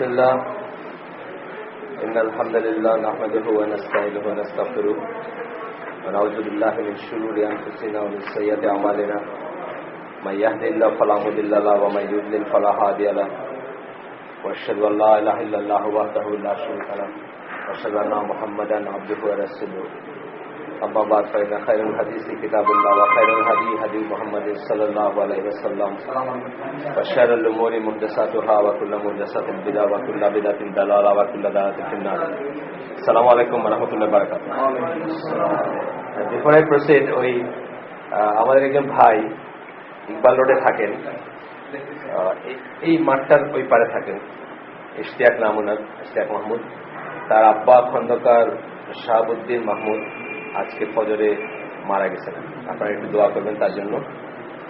بسم الله إن الحمد لله نحمده ونستعينه ونستغفره ونعوذ بالله من شرور أنفسنا ومن سيئات أعمالنا من يهد الله فلا مضل له ومن يضلل فلا هادي له وأشهد أن لا إله إلا الله وحده لا شريك له وأشهد أن محمدا عبده ورسوله أما بعد فإن خير الحديث كتاب الله وخير الهدي هدي محمد صلى الله عليه وسلم وشر الأمور محدثاتها وكل محدثة بدعة وكل بدعة ضلالة وكل ضلالة في النار. السلام عليكم ورحمة الله وبركاته. Before I proceed, আমাদের একজন ভাই ইকবাল রোডে থাকেন, এই মাঠটার ওই পারে থাকেন, ইশতিয়াক নামুনার ইশতিয়াক মাহমুদ। তার আব্বা খন্দকার শাহাবুদ্দিন মাহমুদ আজকে ফজরে মারা গেছেন। আপনারা একটু দোয়া করবেন তার জন্য।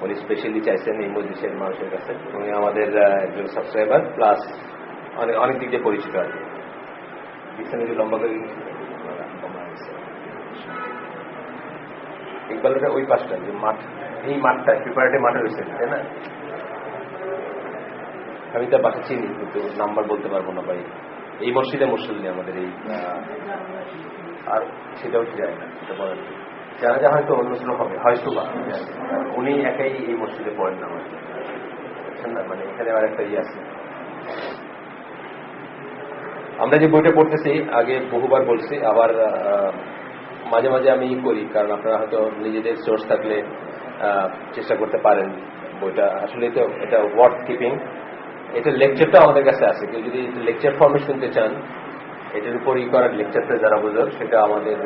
উনি স্পেশালি চাইছেন এই মজলিসের মানুষের কাছে। উনি আমাদের একজন সাবস্ক্রাইবার প্লাস অনেক দিক দিয়ে পরিচিত আর কি। লম্বা করে ইকবালটা ওই পাশটা যে মাঠ, এই মাঠটা প্রিপারেটরি মাঠে রয়েছে, তাই না? আমি তার বাসা চিনি কিন্তু নাম্বার বলতে পারবো না ভাই। এই মসজিদে মুসল্লি আমাদের এই, আর সেটাও যায় না, সেটা বলেন যারা যা হয়তো অন্য ছিল হবে হয়তো বা উনি একাই এই মসজিদে পড়েন না, বুঝছেন না? মানে এখানে আবার একটা আছে। আমরা যে বইটা পড়তেছি আগে বহুবার বলছি, আবার মাঝে মাঝে আমি করি, কারণ আপনারা হয়তো নিজেদের সোর্স থাকলে চেষ্টা করতে পারেন। বইটা আসলে তো এটা ওয়ার্ড কিপিং, এটা লেকচারটা আমাদের কাছে আছে। কেউ যদি লেকচার ফর্মে শুনতে চান, এটার উপর করার লেকচারটা যারা বুঝল সেটা আমাদের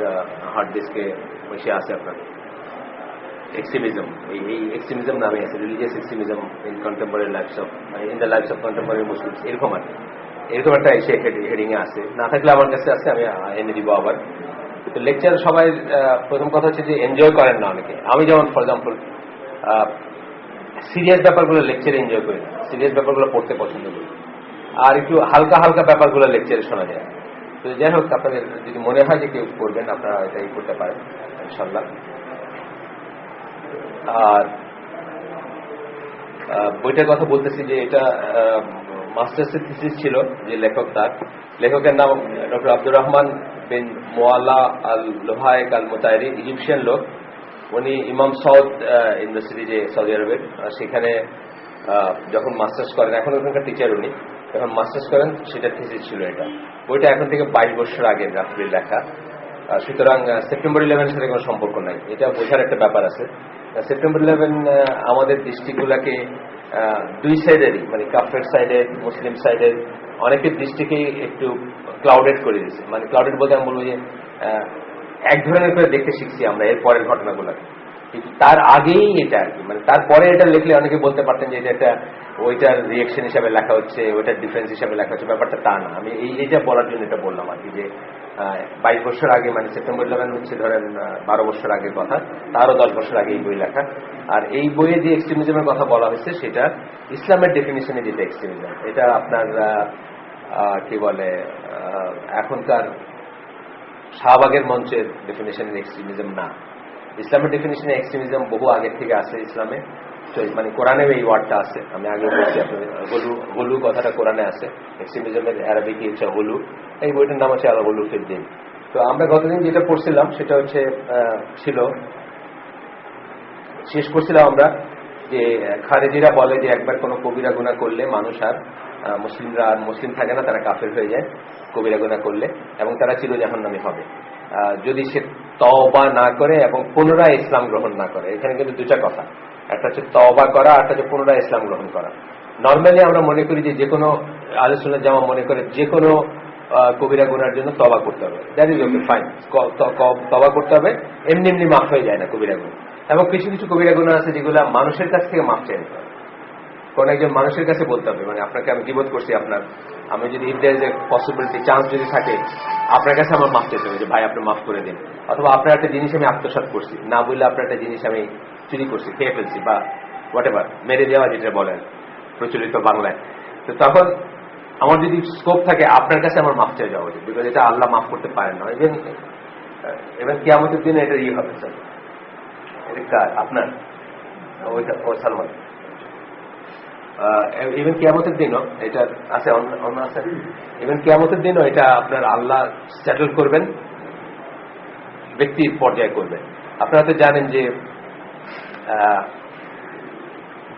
হার্ড ডিস্কে বসে আছে। আপনার এক্সট্রিমিজম, এই এক্সট্রিমিজম নামে আছে, religious extremism in contemporary lives of, in the lives of contemporary Muslims, এরকম আর এরকম একটা এসে হেডিং এ আছে। না থাকলে আমার কাছে আছে, আমি এনে দিব আবার। তো লেকচার সবাই প্রথম কথা হচ্ছে যে এনজয় করেন না অনেকে। আমি যেমন ফর এক্সাম্পল সিরিয়াস ব্যাপারগুলো লেকচারে এনজয় করি না, সিরিয়াস ব্যাপারগুলো পড়তে পছন্দ করি, আর একটু হালকা হালকা ব্যাপারগুলো লেকচারে শোনা যায়। তো যাই হোক, আপনাদের যদি মনে হয় যে কেউ করবেন, আপনারা এটাই করতে পারেন ইনশাল্লাহ। আর বইটার কথা বলতেছি যে এটা মাস্টার্সের থিসিস ছিল, যে লেখকের নাম ডক্টর আব্দুর রহমান বিন মোয়াল্লা আল লোহায়েক আল মুতায়রি, ইজিপশিয়ান লোক। উনি ইমাম সাউদ ইউনিভার্সিটি, যে সৌদি আরবের, সেখানে যখন মাস্টার্স করেন, এখন ওখানকার টিচার উনি, যখন মাস্টার্স করেন সেটা থিসিস ছিল এটা। বইটা এখন থেকে 22 বছর আগের রাত্রির লেখা, সুতরাং সেপ্টেম্বর 11 সাথে কোনো সম্পর্ক নাই। এটা বোঝার একটা ব্যাপার আছে। সেপ্টেম্বর 11 আমাদের দৃষ্টিগুলাকে দুই সাইডেরই, মানে কাফের সাইডের, মুসলিম সাইডের অনেকের দৃষ্টিকেই একটু ক্লাউডেড করে দিয়েছে। মানে ক্লাউডেড বলতে আমি বলবো যে এক ধরনের করে দেখতে শিখছি আমরা এর পরের ঘটনাগুলোকে, কিন্তু তার আগেই এটা আর কি, মানে তারপরে এটা লিখলে অনেকে বলতে পারতেন যে এটা একটা ওইটার রিয়েকশন হিসাবে লেখা হচ্ছে, ওইটার ডিফারেন্স হিসাবে লেখা হচ্ছে। ব্যাপারটা তা না। আমি এইটা বলার জন্য এটা বললাম আর কি, যে 22 বছর আগে, মানে সেপ্টেম্বর 11 হচ্ছে ধরেন 12 বছর আগের কথা, তারও 10 বছর আগে এই বই লেখা। আর এই বইয়ে যে এক্সট্রিমিজমের কথা বলা হয়েছে সেটা ইসলামের ডেফিনিশনে যেটা এক্সট্রিমিজম, এটা আপনার কি বলে এখনকার শাহবাগের মঞ্চের ডেফিনিশনের এক্সট্রিমিজম না। ইসলামের ডেফিনিশনে এক্সট্রিমিজম বহু আগের থেকে আছে ইসলামে, মানে কোরআনেও এই ওয়ার্ডটা আছে। আমি আগে বলছি আপনাদের, গলু কথাটা কোরআনে আছে। এক্সট্রিমিজমের আরবিক হচ্ছে গলু। এই বইটার নাম হচ্ছে আল গলু ফিদ দ্বীন। তো আমরা গতদিন যেটা পড়ছিলাম সেটা হচ্ছে শেষ করছিলাম আমরা যে খারেজিরা বলে যে একবার কোনো কবিরা গুনাহ করলে মানুষ আর মুসলিমরা আর মুসলিম থাকে না, তারা কাফের হয়ে যায় কবিরা গুনাহ করলে, এবং তারা চিরজাহান্নামী হবে যদি সে তওবা না করে এবং পুনরায় ইসলাম গ্রহণ না করে। এখানে কিন্তু দুটা কথা, একটা হচ্ছে তওবা করা, আর একটা হচ্ছে পুনরায় ইসলাম গ্রহণ করা। নর্মালি আমরা মনে করি যে যে কোনো আহলে সুন্নাত জামা মনে করে যে কোনো কবিরা গুনার জন্য তওবা করতে হবে, দ্যাট ইজ ওকে, ফাইন, তওবা করতে হবে, এমনি এমনি মাফ হয়ে যায় না কবিরা গুনাহ। এবং কিছু কিছু কবিরা গুনাহ আছে যেগুলো মানুষের কাছ থেকে মাফ চাই নিতে হবে, কোন একজন মানুষের কাছে বলতে হবে। মানে আপনাকে আমি গীবত করছি, আমি যদি if there is a possibility, chance যদি থাকে, আপনার কাছে আমার মাফ চাইতে হবে যে ভাই আপনি মাফ করে দিন। অথবা আপনার একটা জিনিস আমি আত্মসাৎ করছি, না বললে আপনার একটা জিনিস আমি চুরি করছি, খেয়ে ফেলছি, বা হোয়াট এভার, মেরে দেওয়া যেটা বলেন প্রচলিত বাংলায়। তো তখন আমার যদি স্কোপ থাকে, আপনার কাছে আমার মাফ চাই যাওয়া উচিত, বিকজ এটা আল্লাহ মাফ করতে পারেন না। ইভেন কিয়ামতের দিনে এটা হবে স্যার, এটা কার? আপনার, ওইটা ও সালমান। ইভেন কিয়ামতের দিনও এটা আছে, অন্য আছে, ইভেন কিয়ামতের দিনও এটা আপনার আল্লাহ সেটেল করবেন, ব্যক্তির পর্যায়ে করবেন। আপনারা তো জানেন যে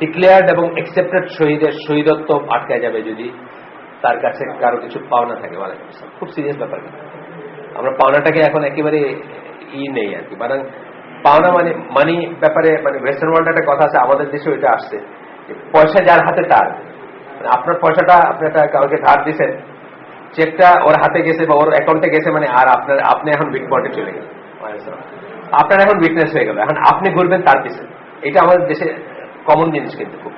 ডিক্লেয়ার্ড এবং অ্যাকসেপ্টেড শহীদের শহীদত্ব আটকায় যাবে যদি তার কাছে কারো কিছু পাওনা থাকে। খুব সিরিয়াস ব্যাপার। আমরা পাওনাটাকে এখন একেবারে নেই আর কি, মানে পাওনা মানে মানি ব্যাপারে, মানে ওয়েস্টার্ন ওয়ার্ল্ড একটা কথা আছে, আমাদের দেশে ওইটা আসছে, পয়সা যার হাতে তার। আপনার পয়সাটা আপনি একটা কাউকে ধার দিচ্ছেন, চেকটা ওর হাতে গেছে বা ওর অ্যাকাউন্টে গেছে, মানে আর আপনি এখন বিগ পয়েন্টে চলে গেলেন, আপনার এখন উইকনেস হয়ে গেল, এখন আপনি ঘুরবেন তার পিছনে। এটা আমাদের দেশে কমন জিনিস কিন্তু খুব।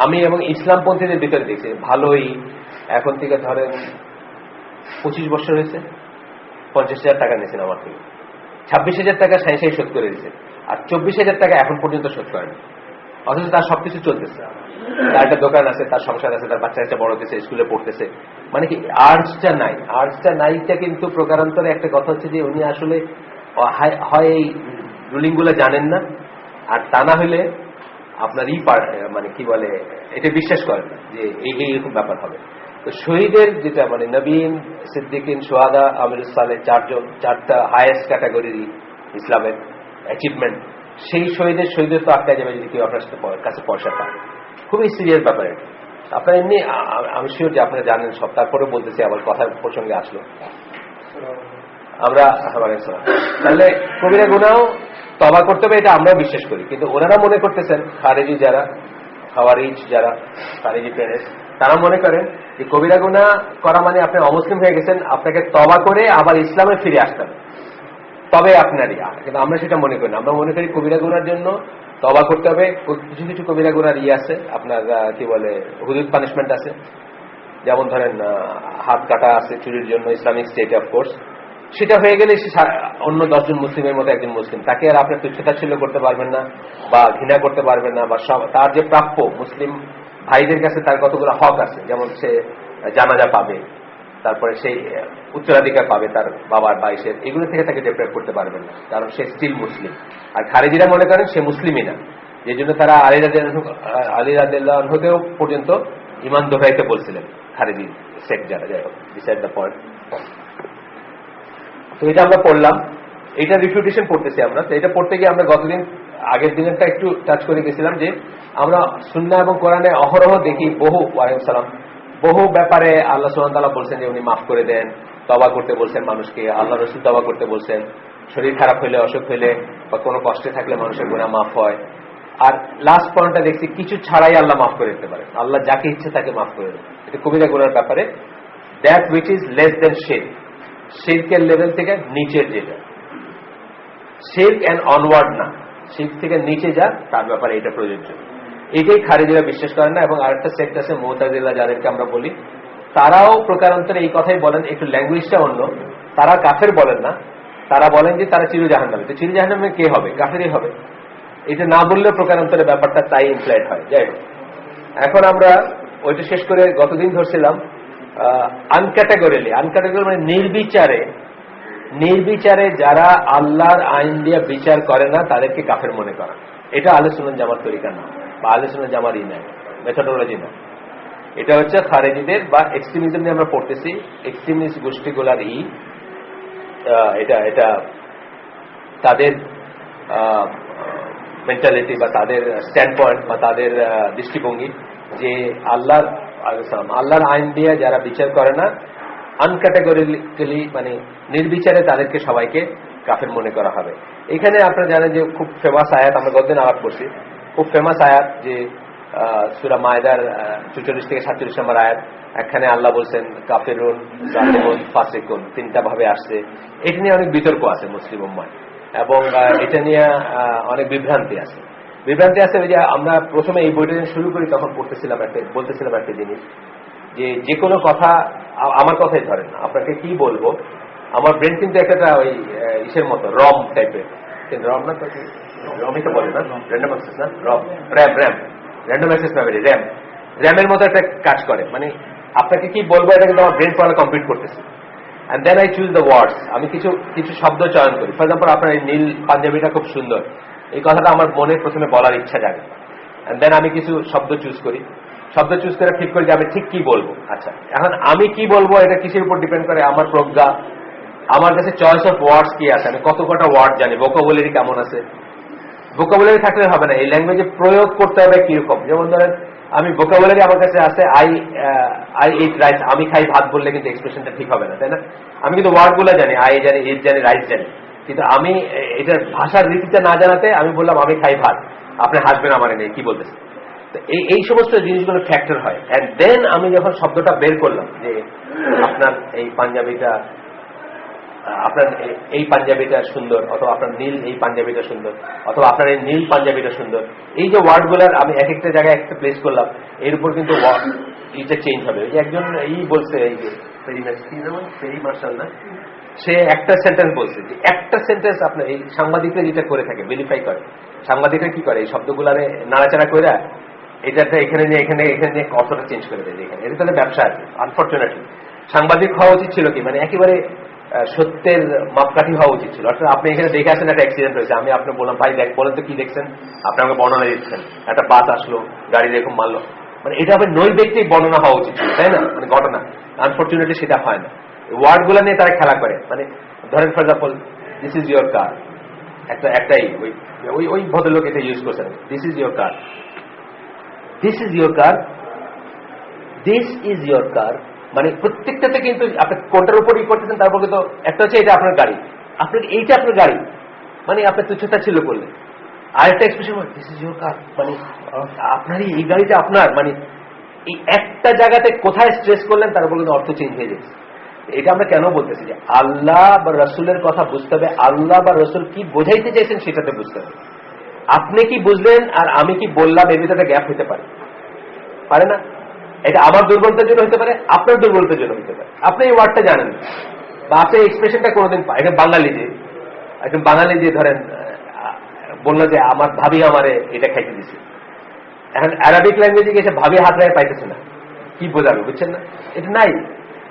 আমি এবং ইসলামপন্থীদের ভিতরে দেখছি ভালোই, এখন থেকে ধরেন 25 বছর হয়েছে 50,000 টাকা নিয়েছেন আমার থেকে, 26,000 টাকা সাই শোধ করে দিয়েছে, আর 24,000 টাকা এখন পর্যন্ত শোধ করেন, অথচ তার সবকিছু চলতেছে। তার একটা দোকান আছে, তার সংসার আছে, তার বাচ্চা একটা বড় হতেছে, স্কুলে পড়তেছে, মানে কি আর্টসটা নাই। আর্টসটা নাইটা কিন্তু প্রকারান্তরে একটা কথা হচ্ছে যে উনি আসলে হয় এই রুলিং গুলো জানেন না, আর তা না হলে আপনার মানে কি বলে এটা বিশ্বাস করেন না যে এইরকম ব্যাপার হবে। তো শহীদের যেটা মানে নবীন, সিদ্দিকিন, সোহাদা, আমিরুস সালেহ, চারটা হাইয়েস্ট ক্যাটাগরির ইসলামের অ্যাচিভমেন্ট, সেই শহীদের তো আটকা যাবে যদি কেউ আপনার কাছে পয়সা পায়। খুবই সিরিয়াস ব্যাপার। আপনার এমনি আমি শিওর যে আপনারা জানেন সব, তারপরে বলতেছি আবার কথার প্রসঙ্গে আসলো। আমরা তাহলে কবিরা গুনাহ তওবা করতে হবে, এটা আমরাও বিশ্বাস করি, কিন্তু ওনারা মনে করতেছেন, খারেজি যারা, খাওয়ারিজ যারা, খারেজি ফ্রেন্ডস, তারা মনে করেন যে কবিরা গুনাহ করা মানে আপনি অমুসলিম হয়ে গেছেন, আপনাকে তওবা করে আবার ইসলামে ফিরে আসতে হবে তবে আপনারই। কিন্তু আমরা সেটা মনে করি না। আমরা মনে করি কবিরা গুনার জন্য তওবা করতে হবে। কিছু কিছু কবিরা গুনার আছে, আপনার কি বলে হুদুদ পানিশমেন্ট আছে, যেমন ধরেন হাত কাটা আছে চুরির জন্য, ইসলামিক স্টেট অফকোর্স। সেটা হয়ে গেলে সে অন্য 10 জন মুসলিমের মতো একজন মুসলিম, তাকে আর আপনার তুচ্ছতাচ্ছিল্য করতে পারবেন না বা ঘৃণা করতে পারবেন না, বা তার যে প্রাপ্য মুসলিম ভাইদের কাছে তার কতগুলো হক আছে, যেমন সে জানাজা পাবে, তারপরে সেই উত্তরাধিকার পাবে তার বাবার বাইশের, এগুলো থেকে তাকে ডেপ্রাইভ করতে পারবেন না, কারণ সে স্টিল মুসলিম। আর খারেজিরা মনে করেন সে মুসলিমই না, যে জন্য তারা আলী রাদিয়াল্লাহু পর্যন্ত ইমান দোহরাইতে বলছিলেন, খারেজি সেক্ট যারা। যাই হোক, ডিসাইড দ্য পয়েন্ট। তো এটা আমরা পড়লাম, এটা রিফিউটেশন পড়তেছি আমরা। তো এটা পড়তে গিয়ে আমরা গতদিন আগের দিনেরটা একটু টাচ করে গেছিলাম যে আমরা সুন্নাহ এবং কোরআনে অহরহ দেখি বহু ব্যাপারে আল্লাহ সুবহানাহু ওয়া তাআলা বলছেন যে উনি মাফ করে দেন, তওবা করতে বলছেন মানুষকে, আল্লাহ রাসূল তওবা করতে বলছেন, শরীর খারাপ হইলে, অসুখ হইলে বা কোনো কষ্টে থাকলে মানুষের গুনাহ মাফ হয়। আর লাস্ট পয়েন্টটা দেখছি কিছু ছাড়াই আল্লাহ মাফ করে দিতে পারে, আল্লাহ যাকে ইচ্ছে তাকে মাফ করে দেন। এটা কবিরা গুনার ব্যাপারে, that which is less than শিরক, শিরকের লেভেল থেকে নিচের যেটা, শিরক এন্ড অনওয়ার্ড না, শিরক থেকে নিচে যা, তার ব্যাপারে এটা প্রযোজ্য। এটাই খারেজিরা বিশ্বাস করেন না। এবং আরেকটা সেক্ট আছে মুতাজিলা, যাদেরকে আমরা বলি, তারাও প্রকারান্তরে এই কথাই বলেন, একটু ল্যাঙ্গুয়েজটা অন্য। তারা কাফের বলেন না, তারা বলেন যে তারা চিরজাহান্নামী। তো চিরজাহান্নামে কে হবে? কাফেরই হবে। এটা না বললেও প্রকারান্তরে ব্যাপারটা তাই ইমপ্লাইড হয়। যাই হোক, এখন আমরা ওইটা শেষ করে গতদিন ধরছিলাম আনক্যাটাগরিলি মানে নির্বিচারে যারা আল্লাহর আইন দিয়ে বিচার করে না তাদেরকে কাফের মনে করা। এটা আহলে সুন্নাত জামাত তরিকা না, বা আহলে সুন্নাত জামার মেথোডোলজি না। এটা হচ্ছে খারেজিদের বা এক্সট্রিমিজম নিয়ে আমরা পড়তেছি, এক্সট্রিমিস্ট গোষ্ঠীগুলার এটা তাদের মেন্টালিটি বা তাদের স্ট্যান্ড পয়েন্ট বা তাদের দৃষ্টিভঙ্গি যে আল্লাহর আইন দিয়ে যারা বিচার করে না, আনক্যাটাগরিক্যালি মানে নির্বিচারে তাদেরকে সবাইকে কাফের মনে করা হবে। এখানে আপনারা জানেন যে খুব ফেমাস আয়াত, আমরা গতদিন আলাপ করছি, খুব ফেমাস আয়াত যে সূরা মায়দার 44 থেকে 47 নম্বর আয়াত। এখানে আল্লাহ বলছেন কাফিরুন, জালিমুন, ফাসিকুন, তিনটা ভাবে আসছে। এটা নিয়ে অনেক বিতর্ক আছে মুসলিম উম্মায়, এবং এটা নিয়ে অনেক বিভ্রান্তি আছে। ওই যে আমরা প্রথমে এই বইটা শুরু করি তখন বলতেছিলাম একটা জিনিস, যে কোনো কথা আমার কথাই ধরেন না, আপনাকে কি বলবো, আমার ব্রেন কিন্তু একটা ওই ইসের মতো রম টাইপের, রম না, রমই তো বলে না, র্যান্ডম অ্যাক্সেস না, র্যান্ডম অ্যাক্সেস মেমরি, র্যামের মতো একটা কাজ করে। মানে আপনাকে কি বলবো এটা কিন্তু আমার ব্রেন পড়া কমপ্লিট করতেছে, and then I choose the words. আমি কিছু শব্দ চয়ন করি। ফর এক্সাম্পল, আপনার এই নীল পাঞ্জাবিটা খুব সুন্দর, এই কথাটা আমার মনে প্রথমে বলার ইচ্ছা জাগে, and then আমি কিছু শব্দ চুজ করি, শব্দ চুজ করে ঠিক করি যে আমি ঠিক কি বলবো। আচ্ছা, এখন আমি কি বলবো এটা কিসের উপর ডিপেন্ড করে? আমার প্রজ্ঞা, আমার কাছে চয়েস অফ ওয়ার্ডস কি আছে, আমি কত কটা ওয়ার্ড জানি, ভোকাবুলারি কেমন আছে। ভোকাবুলারি থাকলে হবে না, এই ল্যাঙ্গুয়েজে প্রয়োগ করতে হবে কিরকম। যেমন ধরেন আমি ভোকাবুলারি আমার কাছে আছে আই ইট রাইস, আমি খাই ভাত বললে কিন্তু এক্সপ্রেশনটা ঠিক হবে না, তাই না? আমি কিন্তু ওয়ার্ড গুলো জানি, আই জানি, ইট জানি, রাইস জানি, কিন্তু আমি এটার ভাষার রীতিটা না জানাতে আমি বললাম আমি খাই ভাত, আপনি হাসবেন আমার নেই কি বলতেছে। তো এই সমস্ত জিনিসগুলো ফ্যাক্টর হয়। এন্ড দেন আমি যখন শব্দটা বের করলাম যে আপনার এই পাঞ্জাবিটা, আপনার এই পাঞ্জাবিটা সুন্দর, অথবা আপনার নীল এই পাঞ্জাবিটা সুন্দর, অথবা আপনার এই নীল পাঞ্জাবিটা সুন্দর, এই যে ওয়ার্ডগুলোর আমি এক একটা জায়গায় একটা প্লেস করলাম, এর উপর কিন্তু এইটা চেঞ্জ হবে। যে একজন বলছে, এই যে ফেরি মার্শাল না, সে একটা সেন্টেন্স বলছে, যে একটা সেন্টেন্স আপনার এই সাংবাদিকরা যেটা করে থাকে, ভেরিফাই করে, সাংবাদিকরা কি করে এই শব্দগুলারে নাড়াচাড়া করে এটাতে এখানে নিয়ে এখানে নিয়ে অর্থটা চেঞ্জ করে দেয়। এখানে এটা তাহলে ব্যবসা আছে। আনফর্চুনেটলি সাংবাদিক হওয়া উচিত ছিল কি, মানে একেবারে সত্যের মাপকাঠি হওয়া উচিত ছিল। অর্থাৎ আপনি এখানে দেখে আসেন একটা অ্যাক্সিডেন্ট হয়েছে, আমি আপনাকে বললাম ভাই দেখ, বলেন তো কি দেখছেন, আপনি আমাকে বর্ণনা দিচ্ছেন, একটা বাস আসলো, গাড়ি এরকম মারলো, মানে এটা হবে নৈবেক্তিক বর্ণনা হওয়া উচিত ছিল, তাই না? মানে ঘটনা। আনফর্চুনেটলি সেটা হয় না। ওয়ার্ড গুলা নিয়ে তারা খেলা করে। মানে ধরেন for example, this is your কার, একটাই ওই ভদ্রলোক এটা ইউজ করছেন, this is your car, this is your car, this is your কার, মানে প্রত্যেকটাতে কিন্তু আপনি কোনটার উপর করতেছেন, তারপর কিন্তু একটা হচ্ছে এটা আপনার গাড়ি, আপনার এইটা আপনার গাড়ি, মানে আপনার তুচ্ছতা ছিল করলে। আরেকটা এক্সপ্রেশন, দিস ইজ ইউর কার, মানে আপনারই এই গাড়িটা আপনার, মানে এই একটা জায়গাতে কোথায় স্ট্রেস করলেন তারপর কিন্তু অর্থ চেঞ্জ হয়ে যাচ্ছে। এটা আমরা কেন বলতেছি যে আল্লাহ বা রসুলের কথা বুঝতে হবে, আল্লাহ বা রসুল কি বোঝাইতে চাইছেন সেটাতে বুঝতে হবে। আপনি কি বুঝলেন আর আমি কি বললাম এর ভিতরে গ্যাপ হতে পারে না? এটা আমার দুর্বলতার জন্য হতে পারে, আপনার দুর্বলতার জন্য হতে পারে। আপনি এই ওয়ার্ডটা জানেন বা আপনি এক্সপ্রেশনটা কোনোদিন এটা বাঙালি যে একজন বাঙালি যে ধরেন বললো যে আমার ভাবি আমারে এটা খাইতে দিছে, এখন অ্যারাবিক ল্যাঙ্গুয়েজে গেছে ভাবি হাত রায় পাইতেছে না, কি বোঝাবে, বুঝছেন না? এটা নাই,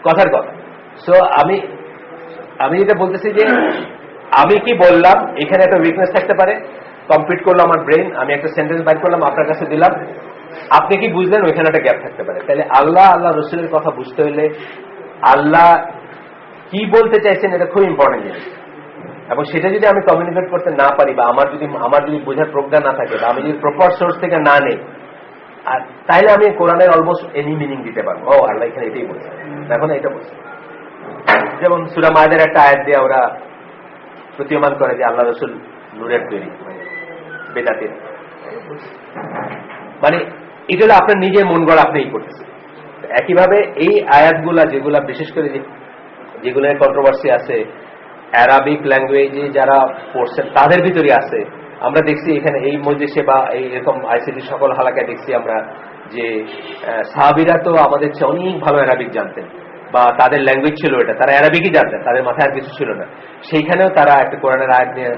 কথার কথা। সো আমি যেটা বলতেছি যে আমি কি বললাম এখানে একটা উইকনেস থাকতে পারে, কমপ্লিট করলো আমার ব্রেন, আমি একটা সেন্টেন্স বাইর করলাম আপনার কাছে দিলাম, আপনি কি বুঝলেন ওইখানে একটা গ্যাপ থাকতে পারে। তাহলে আল্লাহ রসুলের কথা বুঝতে হলে আল্লাহ কি বলতে চাইছেন এটা খুব ইম্পর্টেন্ট জিনিস, এবং সেটা যদি আমি কমিউনিকেট করতে না পারি বা আমার যদি বোঝার প্রজ্ঞা না থাকে বা আমি যদি প্রপার সোর্স থেকে না নেই, আর তাইলে আমি কোরআনের অলমোস্ট এনি মিনিং দিতে পারবো। ও আল্লাহ এখানে এটাই বলছে, এখন এটা বলছে। যেমন সূরা মায়েদের একটা আয়াত দিয়ে ওরা প্রতীয়মান করে যে আল্লাহ রসুল নূরের তৈরি, বেদাতের, মানে এটা হলো আপনার নিজের মন গড়া, আপনি করতেছেন। একইভাবে এই আয়াতগুলা যেগুলা বিশেষ করে যেগুলো কন্ট্রোভার্সি আছে, অ্যারাবিক ল্যাঙ্গুয়েজে যারা পড়ছেন তাদের ভিতরে আছে। আমরা দেখছি এখানে এই মজলিসে বা এরকম আইসিটি সকল হালাকায় দেখছি আমরা যে সাহাবীরা তো আমাদের চেয়ে অনেক ভালো অ্যারাবিক জানতেন, বা তাদের ল্যাঙ্গুয়েজ ছিল এটা, তারা অ্যারাবিকই জানতেন, তাদের মাথায় আর কিছু ছিল না। সেইখানেও তারা একটা কোরআনের আয়াত নিয়ে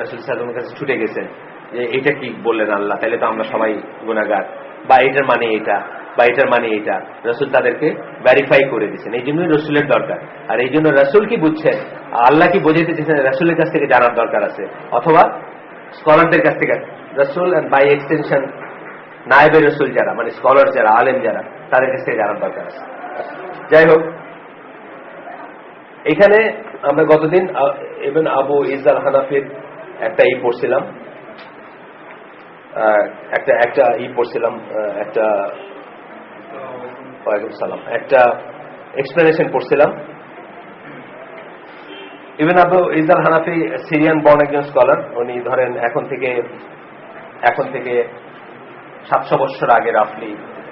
রাসূল সাল্লাল্লাহু আলাইহি ওয়াসাল্লামের কাছে ছুটে গেছেন যে এটা কি বললেন আল্লাহ, তাহলে তো আমরা সবাই গুনাহগার, বা এটার মানে এটা, বা এটার মানে এটা। রসুল তাদেরকে ভেরিফাই করে দিচ্ছেন। এই জন্যই রসুলের দরকার। আর এই জন্য রসুল কি বুঝছেন, আল্লাহ কি বোঝাইতে চেয়েছেন, রসুলের কাছ থেকে জানার দরকার আছে, অথবা স্কলারদের কাছ থেকে। রসুল অ্যান্ড বাই এক্সটেনশন নায়েবে রসুল যারা, মানে স্কলার যারা, আলেম যারা, তাদের কাছ থেকে জানার দরকার আছে। যাই হোক, এখানে আমরা গতদিন ইবনে আবু ইসহাক হানাফির একটা পড়ছিলাম, একটা এক্সপ্লেনেশন পড়ছিলাম। ইবনে আবু ইসহাক হানাফি সিরিয়ান বর্ন একজন স্কলার। উনি ধরেন এখন থেকে 700 বছর আগে রাফলি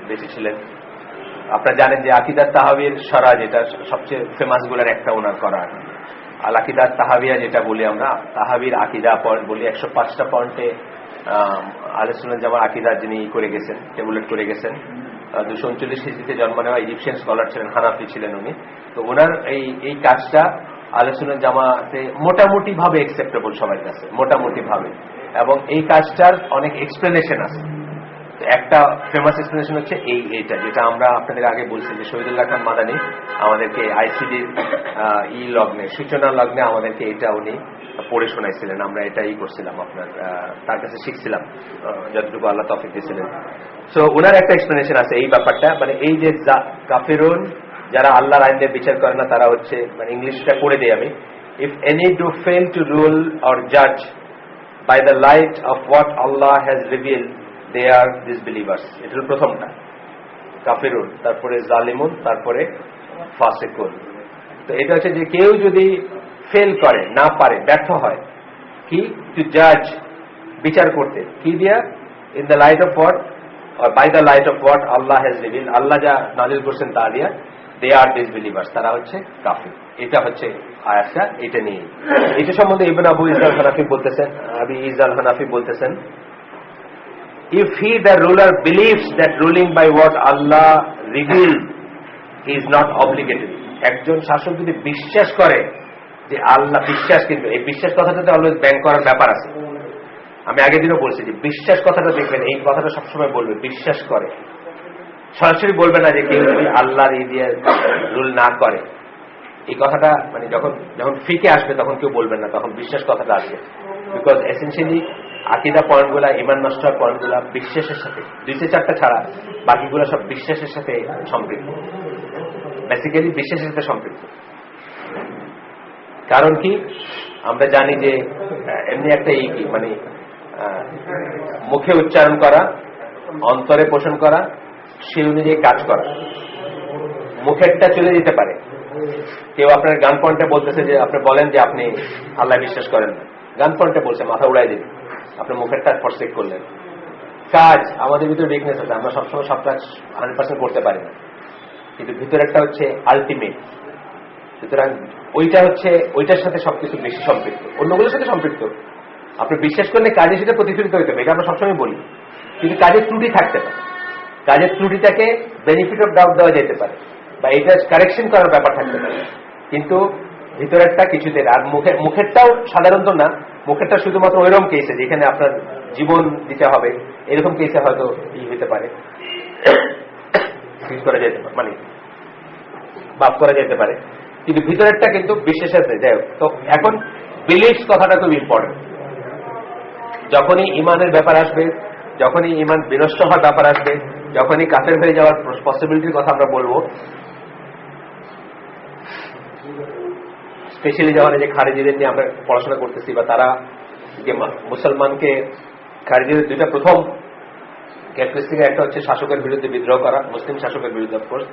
বেঁচে ছিলেন। আপনারা জানেন যে আকিদাত তাহাবির সরা, যেটা সবচেয়ে ফেমাস গুলার একটা ওনার করা, আল আকিদাত তাহাবিয়া যেটা বলি আমরা, তাহাবির আকিদা পয়েন্ট বলি, 105টা পয়েন্টে আহলে সুন্নাত জামাত আকিদা যিনি করে গেছেন, টেবুলেট করে গেছেন। 239 হিজরিতে জন্ম নেওয়া ইজিপশিয়ান স্কলার ছিলেন, হানাফি ছিলেন উনি। তো ওনার এই কাজটা আহলে সুন্নাত জামাতে মোটামুটি ভাবে একসেপ্টেবল সবার কাছে, মোটামুটি ভাবে, এবং এই কাজটার অনেক এক্সপ্লেনেশন আছে। একটা ফেমাস এক্সপ্লেনেশন হচ্ছে এইটা, যেটা আমরা আপনাদের আগে বলছি যে শহীদুল্লাহ খান মাদানী আমাদেরকে আইসিডির লগ্নে, সূচনা লগ্নে আমাদেরকে এটা উনি পড়ে শোনাইছিলেন। আমরা এটাই করছিলাম, আপনার তার কাছে শিখছিলাম যতটুকু আল্লাহ তৌফিক দিয়েছিলেন। সো ওনার একটা এক্সপ্লেনেশন আছে এই ব্যাপারটা, মানে এই যে কাফিরুন যারা আল্লাহর আইন দিয়ে বিচার করে না, তারা হচ্ছে, মানে ইংলিশটা পড়ে দিই আমি, if any do fail to rule or জাজ by the light of what Allah has revealed, they are disbelievers. এটা হল প্রথমটা, কাফিরুন, তারপরে জালিমুন, তারপরে ফাসিকুন। তো এটা হচ্ছে যে কেউ যদি ফেল করে, না পারে, ব্যর্থ হয় কি টু জাজ, বিচার করতে, কি দিয়া, in the light off what or by the light of what Allah has revealed, আল্লাহ যা নাযিল করছেন তা দিয়া, they are disbelievers, তারা হচ্ছে কাফির। এটা হচ্ছে আয়াতটা, এটা নিয়ে। এটা সম্বন্ধে ইবনে আবু ইসা হানাফি বলতেছেন, আবি ইসা হানাফি বলতেছেন, if he the ruler believes that ruling by what Allah revealed is not obligatory, একজন শাসক যদি বিশ্বাস করে যে আল্লাহ, বিশ্বাস, কিন্তু এই বিশ্বাস কথাটাতে অলওয়েজ ব্যাংক করার ব্যাপার আছে। আমি আগের দিনও বলছি যে বিশ্বাস কথাটা দেখবেন, এই কথাটা সবসময় বলবে, বিশ্বাস করে, সরাসরি বলবে না যে কেউ যদি আল্লাহর এই দিয়ে রুল না করে। এই কথাটা মানে যখন ফিকে আসবে তখন কেউ বলবেন না, তখন বিশ্বাস কথাটা আসবে। বিকজ এসেন্সিয়ালি আকীদা পয়েন্টগুলা, ঈমান নষ্ট হওয়ার পয়েন্টগুলা বিশ্বাসের সাথে, 2-4টা ছাড়া বাকিগুলো সব বিশ্বাসের সাথে সম্পৃক্ত, বেসিক্যালি বিশ্বাসের সাথে সম্পৃক্ত। কারণ কি, আমরা জানি যে এমনি একটা কি মানে মুখে উচ্চারণ করা, অন্তরে পোষণ করা, সেই অনুযায়ী কাজ করা। মুখেরটা চলে যেতে পারে, কেউ আপনার গান পয়েন্টে বলতেছে যে আপনি বলেন যে আপনি আল্লাহ বিশ্বাস করেন না, গান পয়েন্টে বলছে, মাথা উড়াই দিন, আপনি মুখেরটা ফরসেক করলেন। কাজ, আমাদের ভিতরে উইকনেস আছে, আমরা সবসময় সব কাজ 100% করতে পারি না, কিন্তু ভিতরেরটা হচ্ছে আলটিমেট। সুতরাং ওইটা হচ্ছে, ওইটার সাথে সবকিছু বেশি সম্পৃক্ত, অন্যগুলোর সাথে সম্পৃক্ত। আপনি বিশ্বাস করলে কাজে সেটা প্রতিফলিত হইতে হবে, এটা আমরা সবসময় বলি। কিন্তু কাজের ত্রুটি থাকতে পারে, কাজের ত্রুটিটাকে বেনিফিট অফ ডাউট দেওয়া যেতে পারে, বা এটা কারেকশন করার ব্যাপার থাকতে পারে, কিন্তু ভিতরেরটা কিছুতে। আর মুখেরটাও সাধারণত না, মুখেরটা শুধুমাত্র ওইরকম কেসে যেখানে আপনার জীবন দিতে হবে, এরকম কেসে হয়তো হইতে পারে, করা যেতে পারে, মানে বাপ করা যেতে পারে, কিন্তু ভিতরেরটা কিন্তু বিশ্বাসের সাথে। যাই হোক, তো এখন বিলিফস কথাটা খুব ইম্পর্টেন্ট। যখনই ইমানের ব্যাপার আসবে, যখনই ইমান বিনষ্ট হওয়ার ব্যাপার আসবে, যখনই কাফের হয়ে যাওয়ার পসিবিলিটির কথা আমরা বলবো, স্পেশালি যখন যে খারিজিদের নিয়ে আমরা পড়াশোনা করতেছি, বা তারা যে মুসলমানকে, খারিজিদের দুইটা প্রথম ক্যারেক্টারিস্টিক, একটা হচ্ছে শাসকের বিরুদ্ধে বিদ্রোহ করা, মুসলিম শাসকের বিরুদ্ধে অফকোর্স,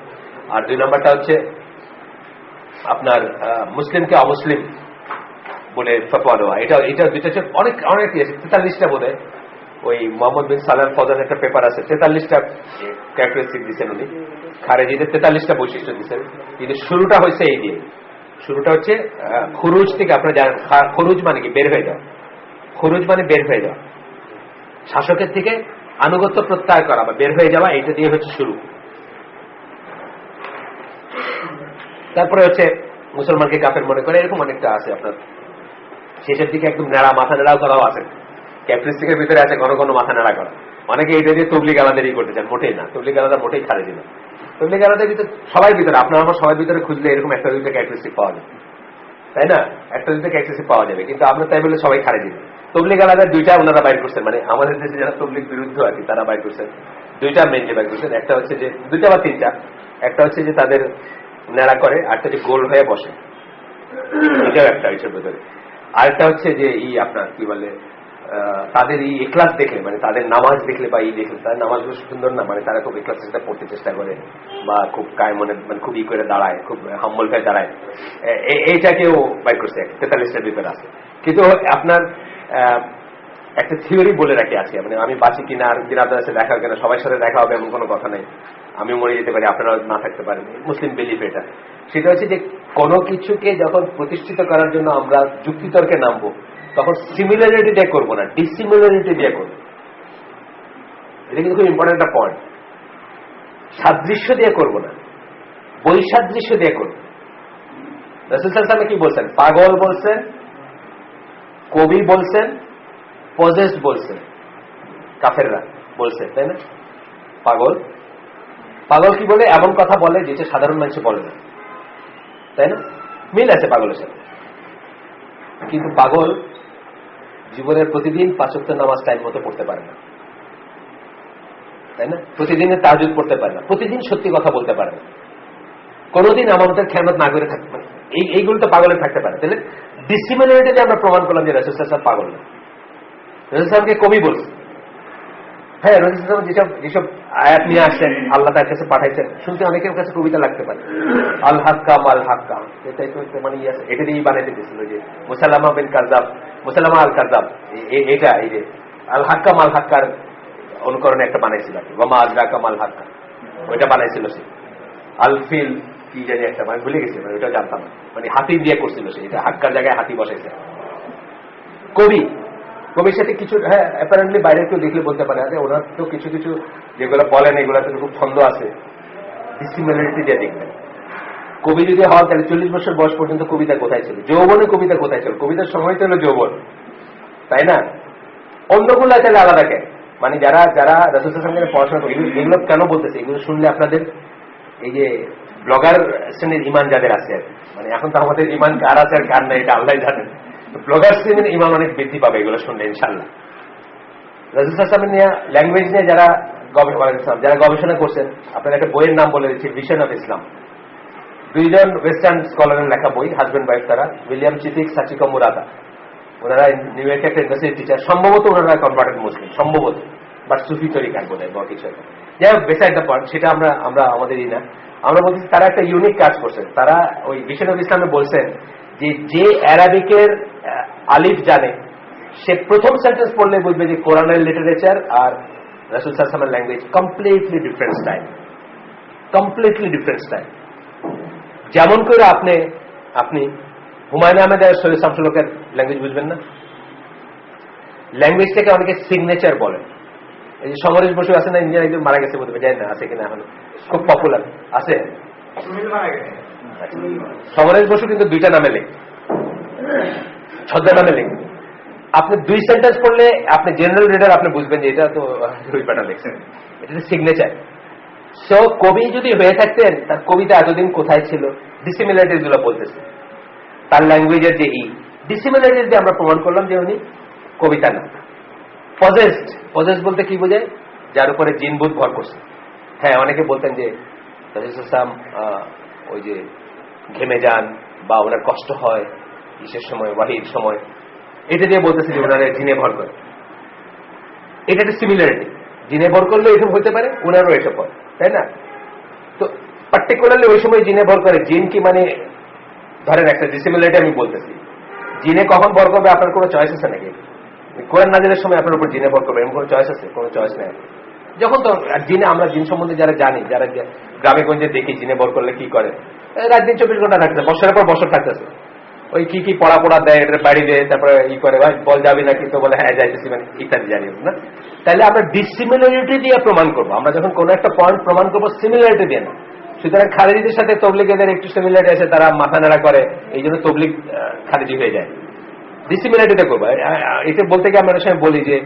আর 2 নম্বরটা হচ্ছে আপনার মুসলিমকে অমুসলিম বলে ফতোয়া দেওয়া। এটা দুইটা হচ্ছে অনেক 43টা বোধ হয়, ওই মোহাম্মদ বিন সালাম ফজল একটা পেপার আছে, 43টা ক্যারেক্টারিস্টিক দিচ্ছেন উনি, খারেজিদের 43টা বৈশিষ্ট্য দিচ্ছেন। কিন্তু শুরুটা হয়েছে এই দিয়ে, শুরুটা হচ্ছে খুরুজ থেকে। আপনারা জানেন খুরুজ মানে কি, বের হয়ে যাওয়া। খুরুজ মানে বের হয়ে যাওয়া, শাসকের থেকে আনুগত্য প্রত্যাহার করা বা বের হয়ে যাওয়া, এইটা দিয়ে হচ্ছে শুরু। তারপরে হচ্ছে মুসলমানকে কাফের মনে করে, এরকম অনেকটা আছে। আপনার শেষের দিকে একদম নেড়া, মাথা নেড়াও করাও আছে, ক্যারেক্টারিস্টিকের ভিতরে আছে ঘন ঘন মাথা নেড়া করা। অনেকে এইটা দিয়ে তবলিগ আলাদাই করতে চান, মোটেই না, তবলিগ আলাদা মোটেই খারেজি না। তবলিগ আলাদার ভিতরে সবাই ভিতরে, আপনার আমার সবার ভিতরে খুঁজলে এরকম একটা দুইটা ক্যারেক্টারিস্টিক পাওয়া যাবে, তাই না? একটা দুইটা ক্যারেক্টারিস্টিক পাওয়া যাবে, কিন্তু আমরা তাই বলে সবাই খারেজি না। তবলিগ আলাদার 2টা ওনারা বাইর করছেন, মানে আমাদের দেশে যারা তবলিগ বিরুদ্ধ আর কি, তারা বাইর করছেন 2টা মেনলি বাইর করছেন। একটা হচ্ছে যে 2টা বা 3টা, একটা হচ্ছে যে তাদের নেড়া করে, আরেকটা যে গোল হয়ে বসে, এটাও একটা এসব ভেতরে। আরেকটা হচ্ছে যে আপনার কি বলে, তাদের এই এখলাস দেখলে, মানে তাদের নামাজ দেখলে বা দেখলে, তাদের নামাজগুলো সুন্দর না, মানে তারা খুব এখলাসের সাথে পড়তে চেষ্টা করে, বা খুব কায় মনে, মানে খুব করে দাঁড়ায়, খুব হাম্বল হয়ে দাঁড়ায়। এইটাকেও বাইর করছে, 43টার ভিতরে আছে। কিন্তু আপনার একটা থিওরি বলে রাখি আছে, মানে আমি বাঁচি কিনা, আর দিন আপনার সাথে দেখা হবে কিনা, সবার সাথে দেখা হবে এমন কোনো কথা নেই, আমি মরে যেতে পারি, আপনারা না থাকতে পারেন, মুসলিম বিলিফ এটা। সেটা হচ্ছে যে কোনো কিছুকে যখন প্রতিষ্ঠিত করার জন্য আমরা যুক্তিতর্কে নামবো, তখন সিমিলারিটি দিয়ে করবো না, ডিসিমিলারিটি দিয়ে করবো। এটা কিন্তু খুব ইম্পর্টেন্ট একটা পয়েন্ট। সাদৃশ্য দিয়ে করবো না, বৈসাদৃশ্য দিয়ে করবো। রাসূল সাল্লাল্লাহু আলাইহি ওয়াসাল্লাম কি বলছেন? পাগল বলছেন, কবি বলছেন, পজেসড বলছেন, কাফেররা বলছে, তাই না? পাগল। পাগল কি বলে? এমন কথা বলে যেটা সাধারণ মানুষ বলে না, তাই না? মিল আছে পাগলের সাথে। কিন্তু পাগল জীবনের প্রতিদিন 5 ওয়াক্ত নামাজ টাইম মতো পড়তে পারে না, তাই না? প্রতিদিনের তাহাজ্জুদ পড়তে পারে না, প্রতিদিন সত্যি কথা বলতে পারে না, কোনোদিন আমাদের খেয়ানত না করে থাকতে পারে। এইগুলো তো পাগলের থাকতে পারে। তাহলে ডিসিমিলারিটি আমরা প্রমাণ করলাম যে রাসূল সাল্লাল্লাহু আলাইহি ওয়াসাল্লাম পাগল না। রাসূল সাল্লাল্লাহু আলাইহি কবি বলছে। হ্যাঁ, রাসূল সাল্লাল্লাহু আলাইহি ওয়াসাল্লাম যেসব আয়াত নিয়ে আসছেন, আল্লাহ তার কাছে পাঠাইছেন, শুনতে অনেকের কাছে কবিতা লাগতে পারে। আল হাক্কাম আল হাক্কাম, এটাই তো মানে এটা দিয়েই বানাইতে দিয়েছিল যে মুসাল্লামা বিন কাযাব, মুসাল্লামা আল কাযাব, এটা এই যে আল হাক্কাম আল হাক্কার অনুকরণে একটা বানাইছিল, ওয়ামা আদরাকা মাল হাক্কা, ওইটা বানাইছিল সে। আলফিল কি জানি একটা, মানে ভুলে গেছি, মানে ওইটা জানতাম না, মানে হাতি দিয়ে করছিল সে, এটা হাক্কার জায়গায় হাতি বসাইছে। কবির সাথে কিছু, হ্যাঁ অ্যাপারেন্টলি বাইরে কেউ দেখলে বলতে পারে আরে ওনার তো কিছু কিছু যেগুলো বলেন এগুলোতে খুব ছন্দ আছে, ডিসিমিলারিটি দিয়ে দেখবেন। কবি যদি হন তাহলে 40 বছর বয়স পর্যন্ত কবিতা কোথায় ছিল? যৌবনে কবিতা কোথায় ছিল? কবিতার সময় তো হলো যৌবন, তাই না? অন্যগুলো তাহলে আলাদা কেন? মানে যারা যারা রাসূল সাল্লাল্লাহু আলাইহি ওয়াসাল্লামের পড়াশোনা করে, এগুলো কেন বলতেছে? এগুলো শুনলে আপনাদের এই যে ব্লগার শ্রেণীর ইমান যাদের আছে, মানে এখন তো আমাদের ইমান কার আছে আর কার নাই এটা আল্লাহ জানেন, ব্লগার শ্রেণীর ইমান অনেক বৃদ্ধি পাবে এগুলো শুনলে ইনশাআল্লাহ। রাসূল সাল্লাল্লাহু আলাইহি ওয়াসাল্লাম নিয়ে ল্যাঙ্গুয়েজ নিয়ে যারা গবেষণা করছেন, আপনার একটা বইয়ের নাম বলে দিচ্ছি, ভিশন অফ ইসলাম। 2 জন ওয়েস্টার্ন স্কলারের লেখা বই, হাজব্যান্ড ওয়াইফ তারা, উইলিয়াম চিফিক, সাচিকা মুরাদা। ওনারা নিউ ইয়র্কে একটা ইউনিভার্সিটির টিচার, সম্ভবত ওনারা কনভার্টেড মুসলিম, সম্ভবত, বাট সুফি তরিকার বোধ হয় বা কিছু একটা। যাই হোক, বেসাইড দ্য পয়েন্ট, সেটা আমরা আমাদেরই না। আমরা বলছি তারা একটা ইউনিক কাজ করছেন। তারা ওই ভিশন অফ ইসলামে বলছেন যে অ্যারাবিকের আলিফ জানে সে প্রথম সেন্টেন্স পড়লে বুঝবে যে কোরআনের লিটারেচার আর রাসূল সাল্লাল্লাহু আলাইহি ওয়াসাল্লামের language completely different style, completely different style. যেমন করে আপনি হুমায়ুন আহমেদের সৈয়দ শামসুল হকের ল্যাঙ্গুয়েজ বুঝবেন না? ল্যাঙ্গুয়েজটাকে অনেকে সিগনেচার বলে। এই যে সমরেশ বসু আছে না, ইন্ডিয়ান, একজন মারা গেছে বলতে জানি না আছে কিনা, এখন খুব পপুলার আছে। সমরেশ বসু কিন্তু 2টা নামে লেখে, ছদ্মা নামে লেখে। আপনি 2 সেন্টেন্স পড়লে আপনি জেনারেল রিডার আপনি বুঝবেন যে এটা তো রুইপাটা লেখছেন, এটা সিগনেচার। সো কবি যদি হয়ে থাকতেন, তার কবিতা এতদিন কোথায় ছিল? ডিসিমিলারিটিস গুলো বলতেছে, তার ল্যাঙ্গুয়েজের যে ডিসিমিলারিটিস দিয়ে আমরা প্রমাণ করলাম যে উনি কবিতা না, পজেসড বলতে কি বোঝায়? যার উপরে জিনভূত ভর করছে। হ্যাঁ, অনেকে বলতেন যে রাসূল সাল্লাল্লাহু আলাইহি ওয়াসাল্লাম ওই যে ঘেমে যান বা ওনার কষ্ট হয় ইসের সময়, ওয়াহির সময়, এটা দিয়ে বলতেছে যে ওনারা জিনে ভর করে। এটা একটা সিমিলারিটি, জিনে ভর করলে এসব হতে পারে, ওনারও এসব হয়, তাই না? তো পার্টিকুলারলি ওই সময় জিনে ভর করে, জিন কি মানে ধরেন একটা ডিসিমিলারিটি আমি বলতেছি, জিনে কখন ভর করবে আপনার কোনো চয়েস আছে নাকি? কোরআন নাজিলের সময় আপনার উপর জিনে ভর করবে এমন কোনো চয়েস আছে? কোনো চয়েস নেই। যখন তো জিনে, আমরা জিন সম্বন্ধে যারা জানি, যারা গ্রামে গঞ্জে দেখি জিনে ভর করলে কি করে, রাত দিন 24 ঘন্টা থাকতেছে, বছরের পর বছর থাকতেছে, ওই কি পড়া দেয়, এটা বাড়ি দেয়, তারপরে করে ভাই বল যাবি নাকি, তো বলে হ্যাঁ যাইতেছি, মানে ইত্যাদি জানি না। তাহলে আমরা ডিসিমিলারিটি দিয়ে প্রমাণ করবো। আমরা যখন কোনো একটা পয়েন্ট প্রমাণ করবো সিমিলারিটি দিয়ে না। সুতরাং খারেজিদের সাথে তবলিগীদের একটু সিমিলারিটি আছে, তারা মাথা নাড়া করে, এই জন্য তবলিগ খারেজি হয়ে যায়। ডিসিমিলারিটিতে করবো। এটা বলতে গিয়ে আমরা সময় বলি যে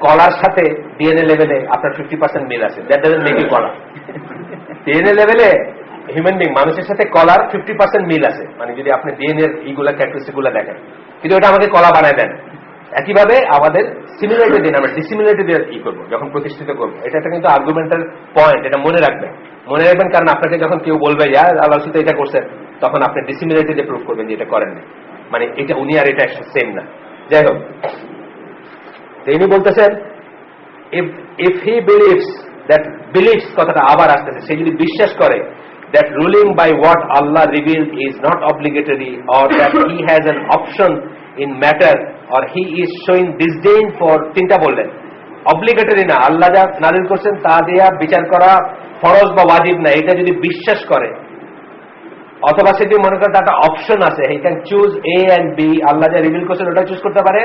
কলার সাথে ডিএনএ লেভেলে আপনার 50% মিল আছে, দ্যাট ডাজন্ট মেক ইউ কলা। ডিএনএ লেভেলে হিউম্যান বিং, মানুষের সাথে কলার 50% মিল আছে, মানে যদি আপনি ডিএনএর এইগুলা ক্যারেক্টারিস্টিক গুলা দেখেন, কিন্তু ওটা আমাকে কলা বানায় দেন। একইভাবে আমাদের সিমিলারিটি দিন, আমরা ডিসিমিলারিটি দিয়ে কি করবো যখন প্রতিষ্ঠিত করবো। এটা কিন্তু আর্গুমেন্টাল পয়েন্ট, এটা মনে রাখবেন। কারণ আপনাকে যখন কেউ বলবে আল্লাহ তো এটা করছেন, তখন আপনি ডিসিমিলারিটি দিয়ে প্রুভ করবেন যে এটা করেন না, মানে এটা উনি আর এটা সেম না। যাই হোক, তিনি বলতেছেন if he believes, that believes কথাটা আবার আসতেছে, সে যদি বিশ্বাস করে that ruling by what Allah revealed is not obligatory, or that he has an option in matter, or he is showing disdain for, তিনটা বললেন, অব্লিগেটরি না, আল্লাহ যা নাযিল করছেন তা দিয়া বিচার করা ফরজ বা ওয়াজিব না, এটা যদি বিশ্বাস করে, অথবা সে যদি মনে করে তার একটা অপশন আছে, he can choose A and B, আল্লাহ যা রিভিল করছেন ওটা চুজ করতে পারে,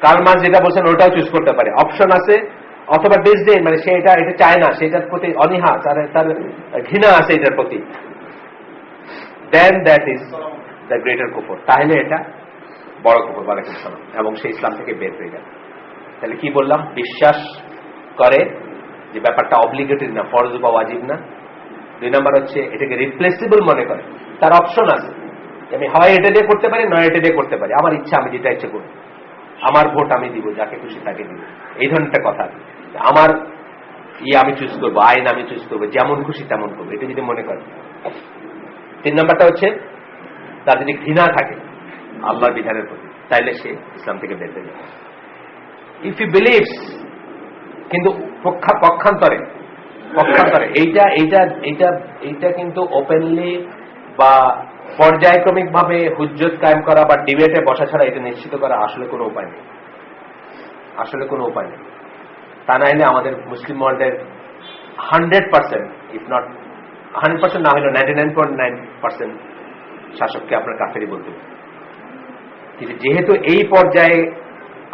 কার্ল মার্কস যেটা বলছেন ওটাও চুজ করতে পারে, অপশন আছে, অথবা ডিসডেন মানে সে এটা চায় না, সেটার প্রতি অনীহা, তার ঘৃণা আছে এটার প্রতি, দেন দ্যাট ইজ দ্য গ্রেটার কুফর, তাহলে এটা বড় কুফর, বলে এবং সে ইসলাম থেকে বের হয়ে যাবে। তাহলে কি বললাম? বিশ্বাস করে যে ব্যাপারটা অব্লিগেটরি না, ফরজ বা ওয়াজিব না। 2 নম্বর হচ্ছে এটাকে রিপ্লেসিবল মনে করে, তার অপশন আছে, আমি হয় এটা দিয়ে করতে পারি, নয় এটা দিয়ে করতে পারি, আমার ইচ্ছা, আমি যেটা ইচ্ছে করব, আমার ভোট আমি দিব, যাকে খুশি তাকে দিব, এই ধরনের একটা কথা। আমার আমি চুজ করবো, আইন আমি চুজ করবো, যেমন খুশি তেমন করবো, এটা যদি মনে করে। 3 নম্বরটা হচ্ছে তার যদি ঘৃণা থাকে আল্লাহর বিধানের প্রতি, তাইলে সে ইসলাম থেকে বের হয়ে যাবে। ইফ হি বিলিভস, কিন্তু পক্ষান্তরে এইটা এইটা এইটা এইটা কিন্তু ওপেনলি বা পর্যায়ক্রমিক ভাবে হুজ্জত কায়েম করা বা ডিবেটে বসা ছাড়া এটা নিশ্চিত করা আসলে কোনো উপায় নেই, আসলে কোনো উপায় নেই। তা নাইলে আমাদের মুসলিম ওয়ার্ল্ডের 100%, ইফ নট 100% না হলেও 99.9% শাসককে আপনার কাফেরই বলতে হবে। কিন্তু যেহেতু এই পর্যায়ে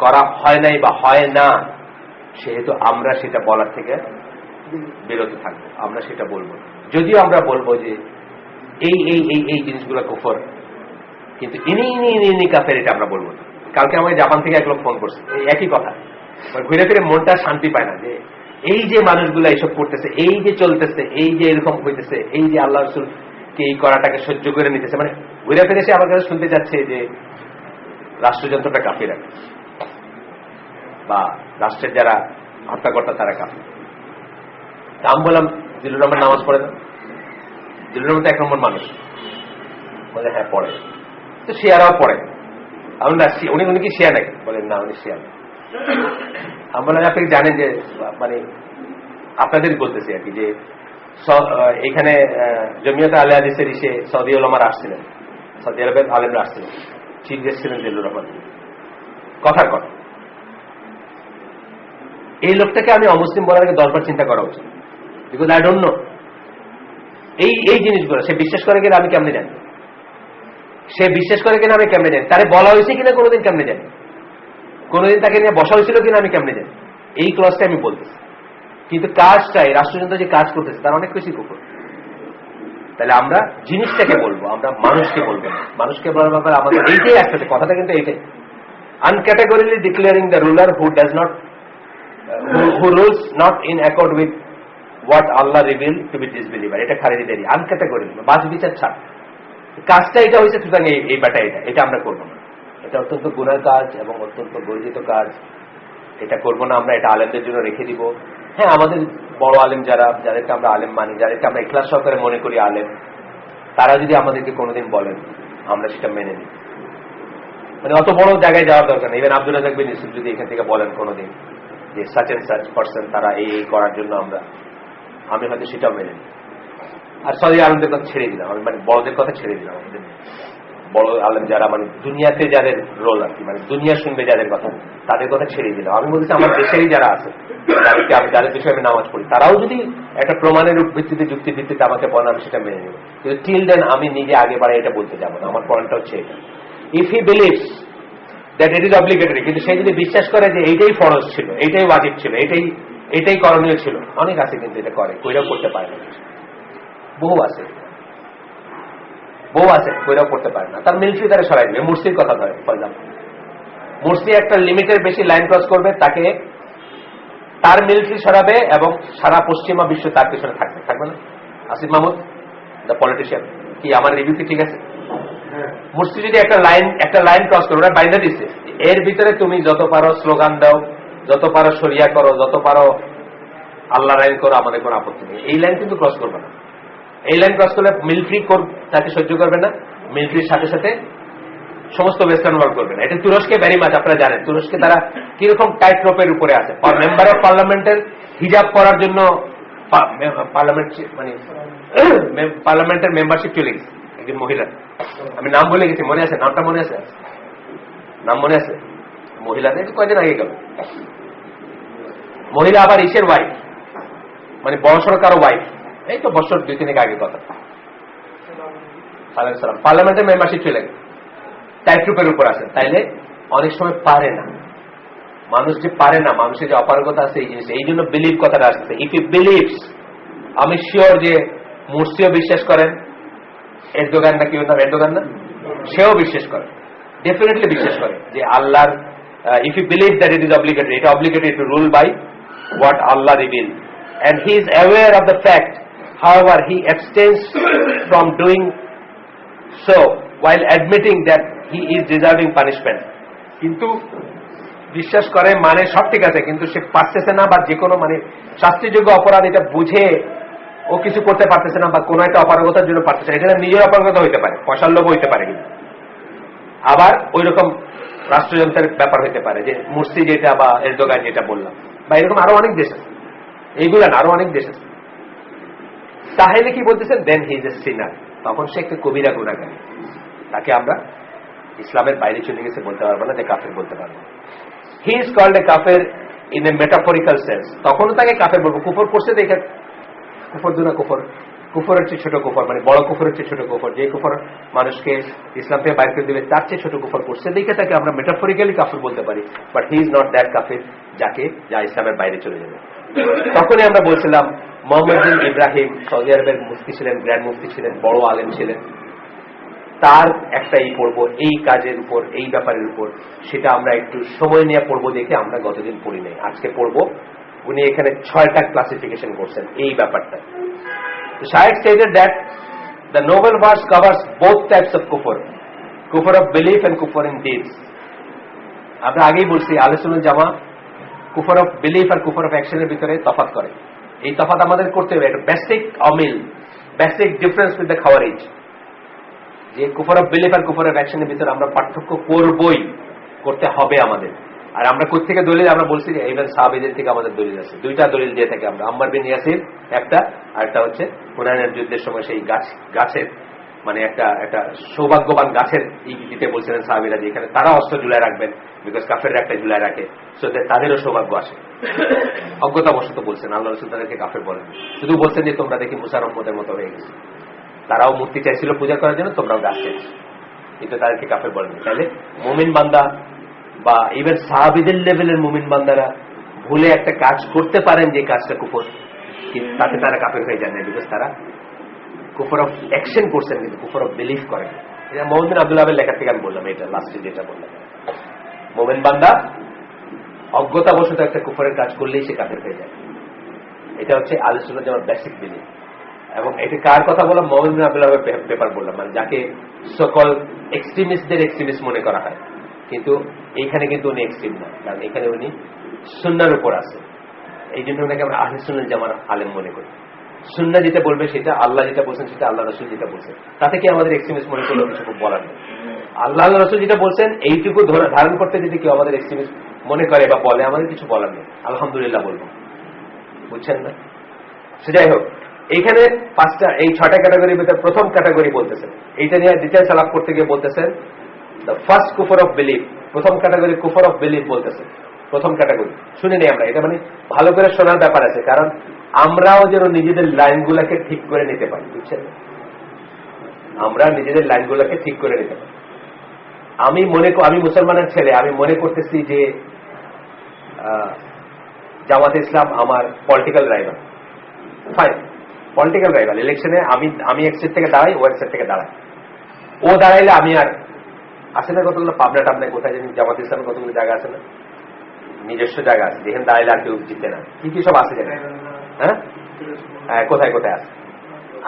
করা হয় নাই বা হয় না, সেহেতু আমরা সেটা বলার থেকে বিরত থাকবো, আমরা সেটা বলবো। যদিও আমরা বলবো যে এই এই এই এই জিনিসগুলো কুফর, কিন্তু ইনি কাফের, এটা আমরা বলবো না। কালকে আমাকে জাপান থেকে এক লোক ফোন করছে, এই একই কথা, ঘুরে ফিরে মনটা শান্তি পায় না যে এই যে মানুষগুলো এইসব করতেছে, এই যে চলতেছে, এই যে এরকম হইতেছে, এই যে আল্লাহ রাসূলকে এই করাটাকে সহ্য করে নিতেছে, মানে ঘুরে ফিরে সে আমার কাছে শুনতে যাচ্ছে যে রাষ্ট্রযন্ত্রটা কাফির রাখে বা রাষ্ট্রের যারা হত্যাকর্তা তারা কাফির। আমি বললাম জিল্লুর রহমান নামাজ পড়ে না? জিল্লুর রহমান তো 1 নম্বর মানুষ। বলে হ্যাঁ পড়ে, তো শিয়ারাও পড়ে। আমি উনি কি শিয়া নাকি? বলেন না, উনি শিয়া। আমি বললাম আপনি জানেন যে, মানে আপনাদের বলতেছি আর কি, যে এখানে জমিয়তে আলে হাদিসের ইসে সৌদি উলামারা আসছিলেন, সৌদি আরবের আলেমরা আসছিলেন, চিফ গেস্ট ছিলেন জিল্লুর রহমান। কথার কথা, এই লোকটাকে আমি অমুসলিম বলার আগে 10 বার চিন্তা করা উচিত, বিকজ আই ডোন্ট নো এই জিনিসগুলো সে বিশ্বাস করে কিনা আমি কেমনে জানি, সে বিশ্বাস করে কিনা আমি কেমনে জানি, তারে বলা হয়েছে কিনা কোনোদিন কেমনে জানি, কোনোদিন তাকে নিয়ে বসা হয়েছিল কিনা আমি কেমনে জানি, এই ক্লসটা আমি বলতেছি। কিন্তু কাজটাই রাষ্ট্রযন্ত্র যে কাজ করতেছে তার অনেক বেশি কুফর। তাহলে আমরা জিনিসটাকে বলবো, আমরা মানুষকে বলবো না। মানুষকে বলার ব্যাপারে আমাদের এইটাই আসছে, কথাটা কিন্তু এইটাই, uncategorically declaring the ruler who does not who rules not in accord with what Allah revealed to be disbeliever, এটা খারিজিদেরই আনক্যাটাগরিলি বাজ বিচার ছাড়। কাজটা এটা হয়েছে, সুতরাং এই ব্যাটা এটা আমরা করবো না, এটা অত্যন্ত গুনার কাজ এবং অত্যন্ত বর্জিত কাজ, এটা করবো না আমরা, এটা আলেমদের জন্য রেখে দিব। হ্যাঁ, আমাদের বড় আলেম যাদেরকে আমরা আলেম মানি, যাদেরকে আমরা ইখলাস সহকারে মনে করি আলেম, তারা যদি আমাদেরকে কোনোদিন বলেন আমরা সেটা মেনে নিই, মানে অত বড় জায়গায় যাওয়ার দরকার নেই। ইভেন আব্দুল রাজ্জাক বিন ইউসুফ যদি এখান থেকে বলেন কোনোদিন যে সাচ এন্ড সাচ পারসন তারা এই করার জন্য আমি হয়তো সেটাও মেনে নিই। আর সৌদি আলেমদের কথা ছেড়ে দিলাম, আমি মানে বড়দের কথা ছেড়ে দিলাম, আমাদের বড় আলেম যারা মানে দুনিয়াতে যাদের রোল আর কি, মানে দুনিয়া শুনবে যাদের কথা, তাদের কথা ছেড়ে দিলাম। আমি বলছি আমার দেশেরই যারা আছে, যাদের বিষয়ে আমি নামাজ পড়ি, তারাও যদি একটা প্রমাণের ভিত্তিতে যুক্তির ভিত্তিতে আমাকে বলেন, আমি সেটা মেনে নেব। কিন্তু টিল দেন আমি নিজে আগে বাড়াই এটা বলতে যাবো না। আমার পয়েন্টটা হচ্ছে এটা, if he believes that it is obligatory, কিন্তু সে যদি বিশ্বাস করে যে এইটাই ফরজ ছিল, এইটাই ওয়াজিব ছিল, এইটাই করণীয় ছিল, অনেক আছে কিন্তু এটা করে, কইরাও করতে পারে না, বহু আছে কইরাও করতে পারে না। তার মিলিটারি দ্বারা সরাই দেবে। মুরসির কথা ধরে বললাম, মুরসি একটা লিমিটের বেশি লাইন ক্রস করবে, তাকে তার মিলিটারি সরাবে এবং সারা পশ্চিমা বিশ্ব তার পিছনে থাকবে না। আসিফ মাহমুদ দ্য পলিটিশিয়ান, কি আমার রিভিউ কি ঠিক আছে? মুরসি যদি একটা লাইন ক্রস করো, ওরা বাইন্দা দিচ্ছে, এর ভিতরে তুমি যত পারো স্লোগান দাও, যত পারো শরিয়া করো, যত পারো আল্লাহর আইন করো, আমাদের কোনো আপত্তি নেই। এই লাইন কিন্তু ক্রস করবে না। এই লাইন ক্রস করলে মিলিটারি তাকে সহ্য করবে না, মিলিটারির সাথে সাথে সমস্ত ওয়েস্টার্ন ওয়ার্ল্ড করবে না। এটা তুরস্কে ভেরি মাছ, আপনারা জানেন তুরস্কে তারা কিরকম টাইট রোপের উপরে আছে। মেম্বার অফ পার্লামেন্টের হিজাব করার জন্য পার্লামেন্টের মেম্বারশিপ চলে গেছে একজন মহিলা, আমি নাম বলে গেছি, মনে আছে? নামটা মনে আছে? নাম মনে আছে? মহিলাদের কয়দিন আগে গেল মহিলা, আবার ইসের ওয়াইফ, মানে বড়সড় কারো ওয়াইফ, এই তো বছর 2-3 আগের কথা। পার্লামেন্টের মেম্বারশিপ চলে গেছে, টাইট রূপের উপর আছে। তাইলে অনেক সময় পারে না মানুষ, যে পারে না, মানুষের যে অপারগতা আছে এই জিনিস, এই জন্য বিলিভ কথাটা আসছে। ইফ ইউ বিলিভস, আমি শিওর যে মুরসিও বিশ্বাস করেন, এরদোগান না, কি নাম এরদোগান না, সেও বিশ্বাস করে, ডেফিনেটলি বিশ্বাস করে যে আল্লাহর, if you believe that it is obligatory, এটা obligatory to rule by what Allah reveal, and he is aware of the fact. However, he abstains from doing so while admitting that he is deserving punishment. কিন্তু বিশ্বাস করে মানে সব ঠিক আছে, কিন্তু সে পারতেছে না, বা যে কোনো মানে শাস্তিযোগ্য অপরাধ এটা বুঝে ও কিছু করতে পারতেছে না, বা কোনো একটা অপারগতার জন্য পারতেছে না। এটা নিজের অপারগতা হইতে পারে, পয়সার লোভ হইতে পারে, কিন্তু আবার ওই রকম রাষ্ট্রযন্ত্রের ব্যাপার হইতে পারে, যে মুরসি যেটা বা এরদোগান যেটা বললাম, বা এরকম আরো অনেক দেশ আছে, এইগুলা না আরো অনেক দেশ আছে। তাহলে কি বলতেছেন? দেন হি ইজ এ সিনার, তখন সে একটা কবিরা গুনাহগার, তাকে আমরা ইসলামের বাইরে চলে গেছে বলতে পারবো না, যে কাফের বলতে পারবো। হি ইজ কল্ড এ কাফের ইন এ মেটাফরিক্যাল সেন্স, তখনও তাকে কাফের বলবো। কুফর করছে দেখে কুফর দুনা কুফর, কুফরের চেয়ে ছোট কুফর, মানে বড় কুফরের চেয়ে ছোট কুফর, যে কুফর মানুষকে ইসলাম থেকে বাইর করে দিবে তার চেয়ে ছোট কুফর করছে দেখে তাকে আমরা মেটাফরিক্যালি কাফের বলতে পারি, but he is not that কাফের যা ইসলামের বাইরে চলে যাবে। তখনই আমরা বলছিলাম মোহাম্মদ বিন ইব্রাহিম সৌদি আরবের মুফতি ছিলেন, গ্র্যান্ড মুফতি ছিলেন, বড় আলেম ছিলেন, তার একটাই পড়বো এই কাজের উপর, এই ব্যাপারের উপর, সেটা আমরা একটু সময় নিয়ে পড়বো দেখে আমরা গতদিন পড়ি নাই, আজকে পড়বো। উনি এখানে 6টা ক্লাসিফিকেশন করছেন এই ব্যাপারটা। Shaykh stated that the noble verse covers both types of kufr of belief and kufr in deeds. আমরা আগেই বলছি আহলে সুন্নাত জামা কুফর অফ বিলিফ আর কুফর অফ অ্যাকশনের ভিতরে তফাৎ করে। এই তফাৎ আমাদের করতে হবে, একটা বেসিক অমিল, বেসিক ডিফারেন্স উইথ দ্য খাওয়ারিজ, যে কুফর অফ বিলিফ আর কুফর অফ অ্যাকশনের ভিতরে আমরা পার্থক্য করবই, করতে হবে আমাদের। আর আমরা কোথা থেকে দলিল? আমরা বলছি যে ইবনে সাহাবীদের থেকে আমাদের দলিল আছে, 2টা দলিল দিয়ে থাকে আমরা। আম্মার বিন ইয়াসির একটা, আর একটা হচ্ছে হুনাইনের যুদ্ধের সময় সেই গাছের মানে একটা সৌভাগ্যবান গাছের ই দিতে বলছিলেন সাহাবীরা, যে এখানে তারা অস্ত্র ঝুলায় রাখবেন, বিকজ কাফেররা একটা ঝুলায় রাখে, সো তাদেরও সৌভাগ্য আসে। অজ্ঞতাবশত বলছেন, আল্লাহ রাসূল তাদেরকে কাফের বলেন, শুধু বলছেন যে তোমরা দেখি মুসা রহমতের মতো হয়ে গেছে, তারাও মূর্তি চাইছিল পূজা করার জন্য, তোমরাও গাছ চাইছো, কিন্তু তাদেরকে কাফের বলেন। তাহলে মুমিন বান্দা বা ইভেন সাহাবীদের লেভেলের মুমিন বান্দারা ভুলে একটা কাজ করতে পারেন যে কাজটা কুফর, কিন্তু তাতে তারা কাফের হয়ে যায় না, বিকজ তারা কুফর অফ অ্যাকশন করছেন, কিন্তু কুফর অফ বিলিফ করেন। এটা মোহাম্মদ বিন আব্দুল্লাহের লেখা থেকে আমি বললাম, এটা লাস্টে যেটা বললাম, মুমিন বান্দা অজ্ঞতাবশত একটা কুফরের কাজ করলেই সে কাফের হয়ে যায়। এটা হচ্ছে আহলে সুন্নাত জামার বেসিক বিলিফ। এবং এটা কার কথা বললাম? মোহাম্মদ বিন আব্দুল্লাহের ব্যাপার বললাম, মানে যাকে সকল এক্সট্রিমিস্টদের এক্সট্রিমিস্ট মনে করা হয়, কিন্তু এইখানে কিন্তু উনি এক্সট্রিম না, কারণ এখানে উনি সুন্নাহর উপর আছে, এই জন্য ওনাকে আমরা আহলে সুন্নাত জামার আলেম মনে করি। সুন্নাহ যেটা বলবে সেটা, আল্লাহ যেটা বলছেন সেটা, আল্লাহ রাসূল যেটা বলছেন, তাতে কি আমাদের এক্সট্রিমিস্ট মনে করলে কিছু বলার নেই। আল্লাহ রাসূল যেটা বলছেন এইটুকু ধারণ করতে যদি কেউ আমাদের এক্সট্রিমিস্ট মনে করে বা বলে, আমাদের কিছু বলার নেই, আলহামদুলিল্লাহ বলবো, বুঝছেন না? সে যাই হোক, এইখানে 6টা ক্যাটাগরির ভিতরে প্রথম ক্যাটাগরি বলতেছেন, এইটা নিয়ে ডিটেলস আলাপ করতে গিয়ে বলতেছেন দ্য ফার্স্ট কুফর অফ বিলিফ, প্রথম ক্যাটাগরি কুফর অফ বিলিফ বলতেছেন, প্রথম ক্যাটাগরি। শুনে নেই আমরা, এটা মানে ভালো করে শোনার ব্যাপার আছে, কারণ আমরাও যেন নিজেদের লাইনগুলোকে ঠিক করে নিতে পারি, বুঝছেন? আমরা নিজেদের লাইনগুলোকে ঠিক করে নিতে পারি। আমি মুসলমানের ছেলে, আমি মনে করতেছি যে জামাতে ইসলাম আমার political rival, fine, political rival. ইলেকশনে আমি এক সাইড থেকে দাঁড়াই, ও এক সাইড থেকে দাঁড়াই, ও দাঁড়াইলে আমি আর আছে না কতগুলো পাবনা টাবনায়, কোথায় জানি জামাতে ইসলামের কতগুলো জায়গা আছে না, নিজস্ব জায়গা আছে, যেখানে দাঁড়াইলে আর কেউ জিততে না, কি কি সব আছে জানি, হ্যাঁ, কোথায় কোথায় আছে।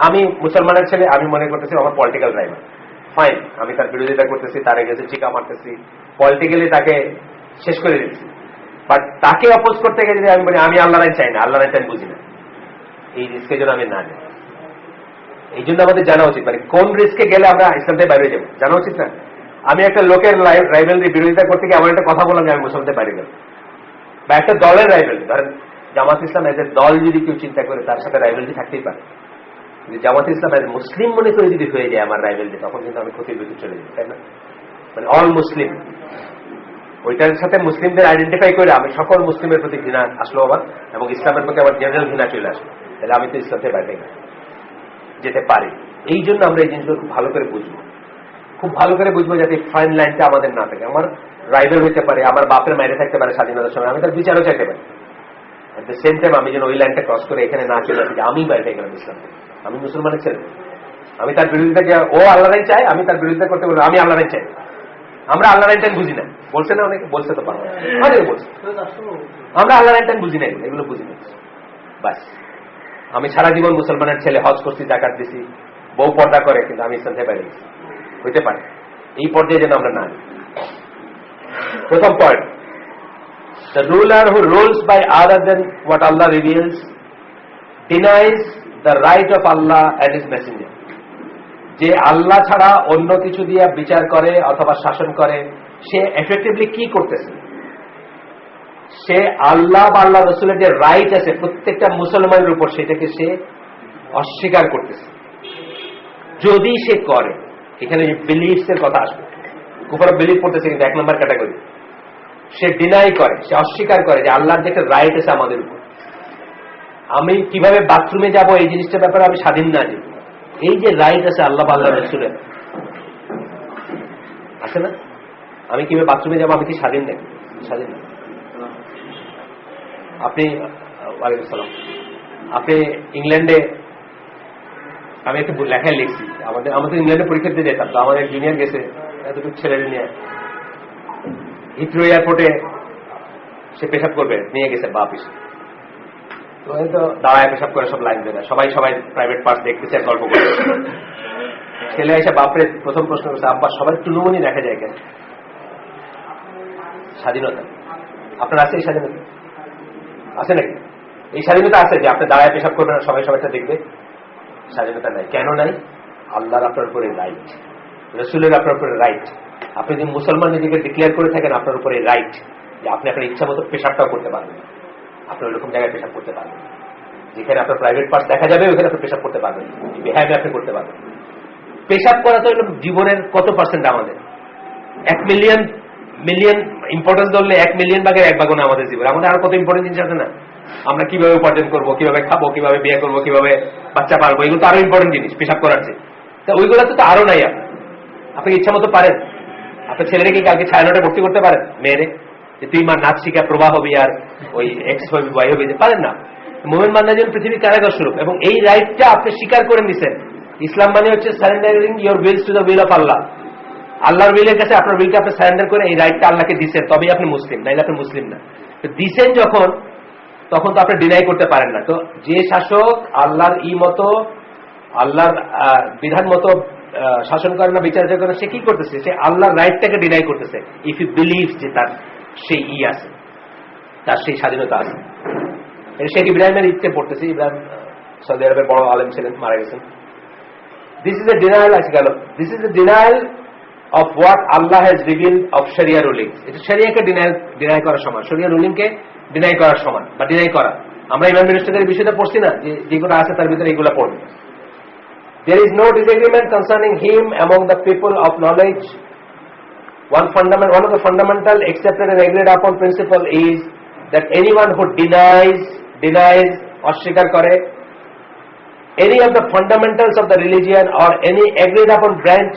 আমি মুসলমানের ছেলে, আমি মনে করতেছি আমার পলিটিক্যাল রাইভাল, ফাইন, আমি তার বিরোধিতা করতেছি, তার এগেছে চিকা মারতেছি, পলিটিক্যালি তাকে শেষ করে দিচ্ছি, বাট তাকে অপোজ করতে গেলে আমি বলি আমি আল্লাহ চাই না, আল্লাহ চাই বুঝি না, এই রিস্কের জন্য আমি না যাই। এই জন্য আমাদের জানা উচিত, মানে কোন রিস্কে গেলে আমরা ইসলাম থেকে বাইরে যাবো, জানা উচিত না? আমি একটা লোকের রাইভেলরি বিরোধিতা করতে গিয়ে আমার একটা কথা বললাম যে আমি মুসলমান থেকে বাইরে গেলাম, বা একটা দলের রাইভেলরি, ধরেন জামাত ইসলাম এদের দল যদি কেউ চিন্তা করে, তার সাথে রাইভেলরি থাকতেই পারে, জামাত ইসলাম এর মুসলিম মনে করে যদি হয়ে যায় আমার রাইভেলরি, তখন কিন্তু আমি ক্ষতির ভিতরে চলে যাই, তাই না? মানে অল মুসলিম, ওইটার সাথে মুসলিমদের আইডেন্টিফাই করে আমি সকল মুসলিমের প্রতি ঘৃণা আসলো আমার, এবং ইসলামের প্রতি আমার জেনারেল ঘৃণা চলে আসলো, তাহলে আমি তো ইসলাম থেকে বাইরে যেতে পারি। এই জন্য আমরা এই জিনিসগুলো খুব ভালো করে বুঝবো, খুব ভালো করে বুঝবো, যাতে ফাইন লাইনটা আমাদের না থাকে। আমার রাইভেল হইতে পারে, আমার বাপের মায়ের থাকতে পারে স্বাধীনতার সময়, আমি তার বিচারও চাইতে পারি, এট দ্য সেম টাইম আমি যেন ওই লাইনটা ক্রস করে এখানে না চলে আসি যে আমি বাইরে গেলাম ইসলাম থেকে, আমি মুসলমানের ছেলে, আমি তার বিরোধিতা, ও আল্লাহরাই চাই, আমি তার বিরোধিতা করতে বলবো আমি আল্লাহরাই চাই। আমরা আল্লাহ রাইটান বুঝি না, বলছে না অনেকে, বলছে তো পারবো, অনেকে বলছে আমরা আল্লাহ রাইটান বুঝি না, এগুলো বুঝি না। বাস। আমি সারা জীবন মুসলমানের ছেলে, হজ করছি, জাকাত দিছি, বউ পর্দা করে, কিন্তু আমি ইসলাম থেকে বাইরে গেছি। হইতে পারে এই পর্যায়ে যেন আমরা না। প্রথম point, the ruler who rules by other than what Allah reveals denies the right of Allah and his messenger. যে আল্লাহ ছাড়া অন্য কিছু দিয়ে বিচার করে অথবা শাসন করে, সে এফেক্টিভলি কি করতেছে? সে আল্লাহ বা আল্লাহ রসুলের যে রাইট আছে প্রত্যেকটা মুসলমানের উপর, সেটাকে সে অস্বীকার করতেছে। যদি সে করে, এখানে বিলিফস এর কথা আসবে, কুফর বিলিফ করতেছে, কিন্তু 1 নম্বর ক্যাটাগরি। সে ডিনাই করে, সে অস্বীকার করে যে আল্লাহর যে একটা রাইট আছে আমাদের উপর। আমি কিভাবে বাথরুমে যাব এই জিনিসটার ব্যাপারে আমি স্বাধীন না, যে এই যে রাইট আছে আল্লাহ বা আল্লাহ রসুলের আছে না, আমি কিভাবে বাথরুমে যাবো আমি কি স্বাধীন নাকি? স্বাধীন না। আপনি ওয়ালাইকুম সালাম, আপনি ইংল্যান্ডে, আমি একটু লেখায় লিখছি, আমাদের ইংল্যান্ডে পরীক্ষা দিতে যেতাম, তো আমাদের জুনিয়র গেছে এতটুকু ছেলে নিয়ে হিথ্রো এয়ারপোর্টে, সে পেশাব করবে, নিয়ে গেছে বাপ এসে, তো হয়তো দাঁড়ায় পেশাব করে, সব লাইন দেয়, সবাই প্রাইভেট পার্ট দেখতেছে, গল্প করছে। ছেলে এসে বাপরে প্রথম প্রশ্ন করছে, আব্বা সবাই টুনুমনি দেখা যায় কেন? স্বাধীনতা আপনার আছে? এই স্বাধীনতা আছে নাকি? এই স্বাধীনতা আছে যে আপনি দাঁড়ায় পেশাব করবেন, সবাই সবাইটা দেখবে? স্বাধীনতা নাই। কেন নাই? আল্লাহর আপনার উপরে রাইট, রসুলের আপনার উপরে রাইট। আপনি যদি মুসলমান নিজেকে ডিক্লেয়ার করে থাকেন, আপনার উপরে রাইট যে আপনি আপনার ইচ্ছা মতো পেশাবটাও করতে পারবেন। আপনি ওইরকম জায়গায় পেশাব করতে পারবেন, যেখানে আপনার প্রাইভেট পার্টস দেখা যাবে, ওইখানে আপনি পেশাব করতে পারবেন, বিহেভিয়ার আপনি করতে পারবেন। পেশাব করা তো হলো জীবনের কত পার্সেন্ট আমাদের? 1 মিলিয়ন ইম্পর্টেন্স ধরলে 1 মিলিয়ন ভাগের 1 ভাগও না আমাদের জীবনে। আমাদের আরো কত ইম্পর্টেন্ট জিনিস আছে না? আমরা কিভাবে উপার্জন করবো, কিভাবে খাবো, কিভাবে বিয়ে করবো, কিভাবে বাচ্চা পালবো, এগুলো তো আরো ইম্পর্টেন্ট জিনিস পেশাব করার চেয়ে। তা ওইগুলো তো আরো নাই। আপনি ইচ্ছা মতো পারেন, আপনার ছেলেকে কি কালকে ছায়ানোটে ভর্তি করতে পারেন? মেয়েরে যে তুই মা নাচ শিখা প্রবাহ হবি আর ওই এক্স হবি, ওয়াই হবি, পারেন না। মুমিন বান্দা যেন পৃথিবীর কারাগার স্বরূপ, এবং এই রাইটটা আপনি স্বীকার করে নিছেন। ইসলাম মানে হচ্ছে surrendering your wills to the will of Allah. আল্লাহর উইলের কাছে আপনার উইলকে আপনি সারেন্ডার করে এই রাইটটা আল্লাহকে দিচ্ছেন, তবেই আপনি মুসলিম, নাইলে আপনি মুসলিম না। দিচ্ছেন যখন, তখন তো আপনি ডিনাই করতে পারেন না। তো যে শাসক আল্লাহর মতো, আল্লাহর বিধান মতো শাসন করে না, বিচার করে না, সে কি করতেছে? সে আল্লাহর রাইটটাকে ডিনাই করতেছে। ইফ ইউ বিলিভ যে তার সেই আছে, তার সেই স্বাধীনতা আছে। শেখ ইব্রাহিমের ইচ্ছে পড়তেছে, ইব্রাহিম সৌদি আরবের বড় আলেম ছিলেন, মারা গেছেন। দিস ইজ এ ডিনায়াল, আছে গেল, this is a denial of what Allah has revealed of Sharia rulings. এটা শরিয়াকে ডিনাই করার সমান, শরিয়া রুলিংকে ডিনাই করার সমান, বা ডিনাই করা। আমরা ইমাম মিনিস্টারের বিষয়টা পড়ছি না, যে যেগুলো আছে তার ভিতরে এগুলো পড়বে। There is no disagreement concerning him among the people of knowledge. One of the fundamental accepted and agreed upon principle is that anyone who denies অস্বীকার করে any of the fundamentals of the religion or any agreed upon branch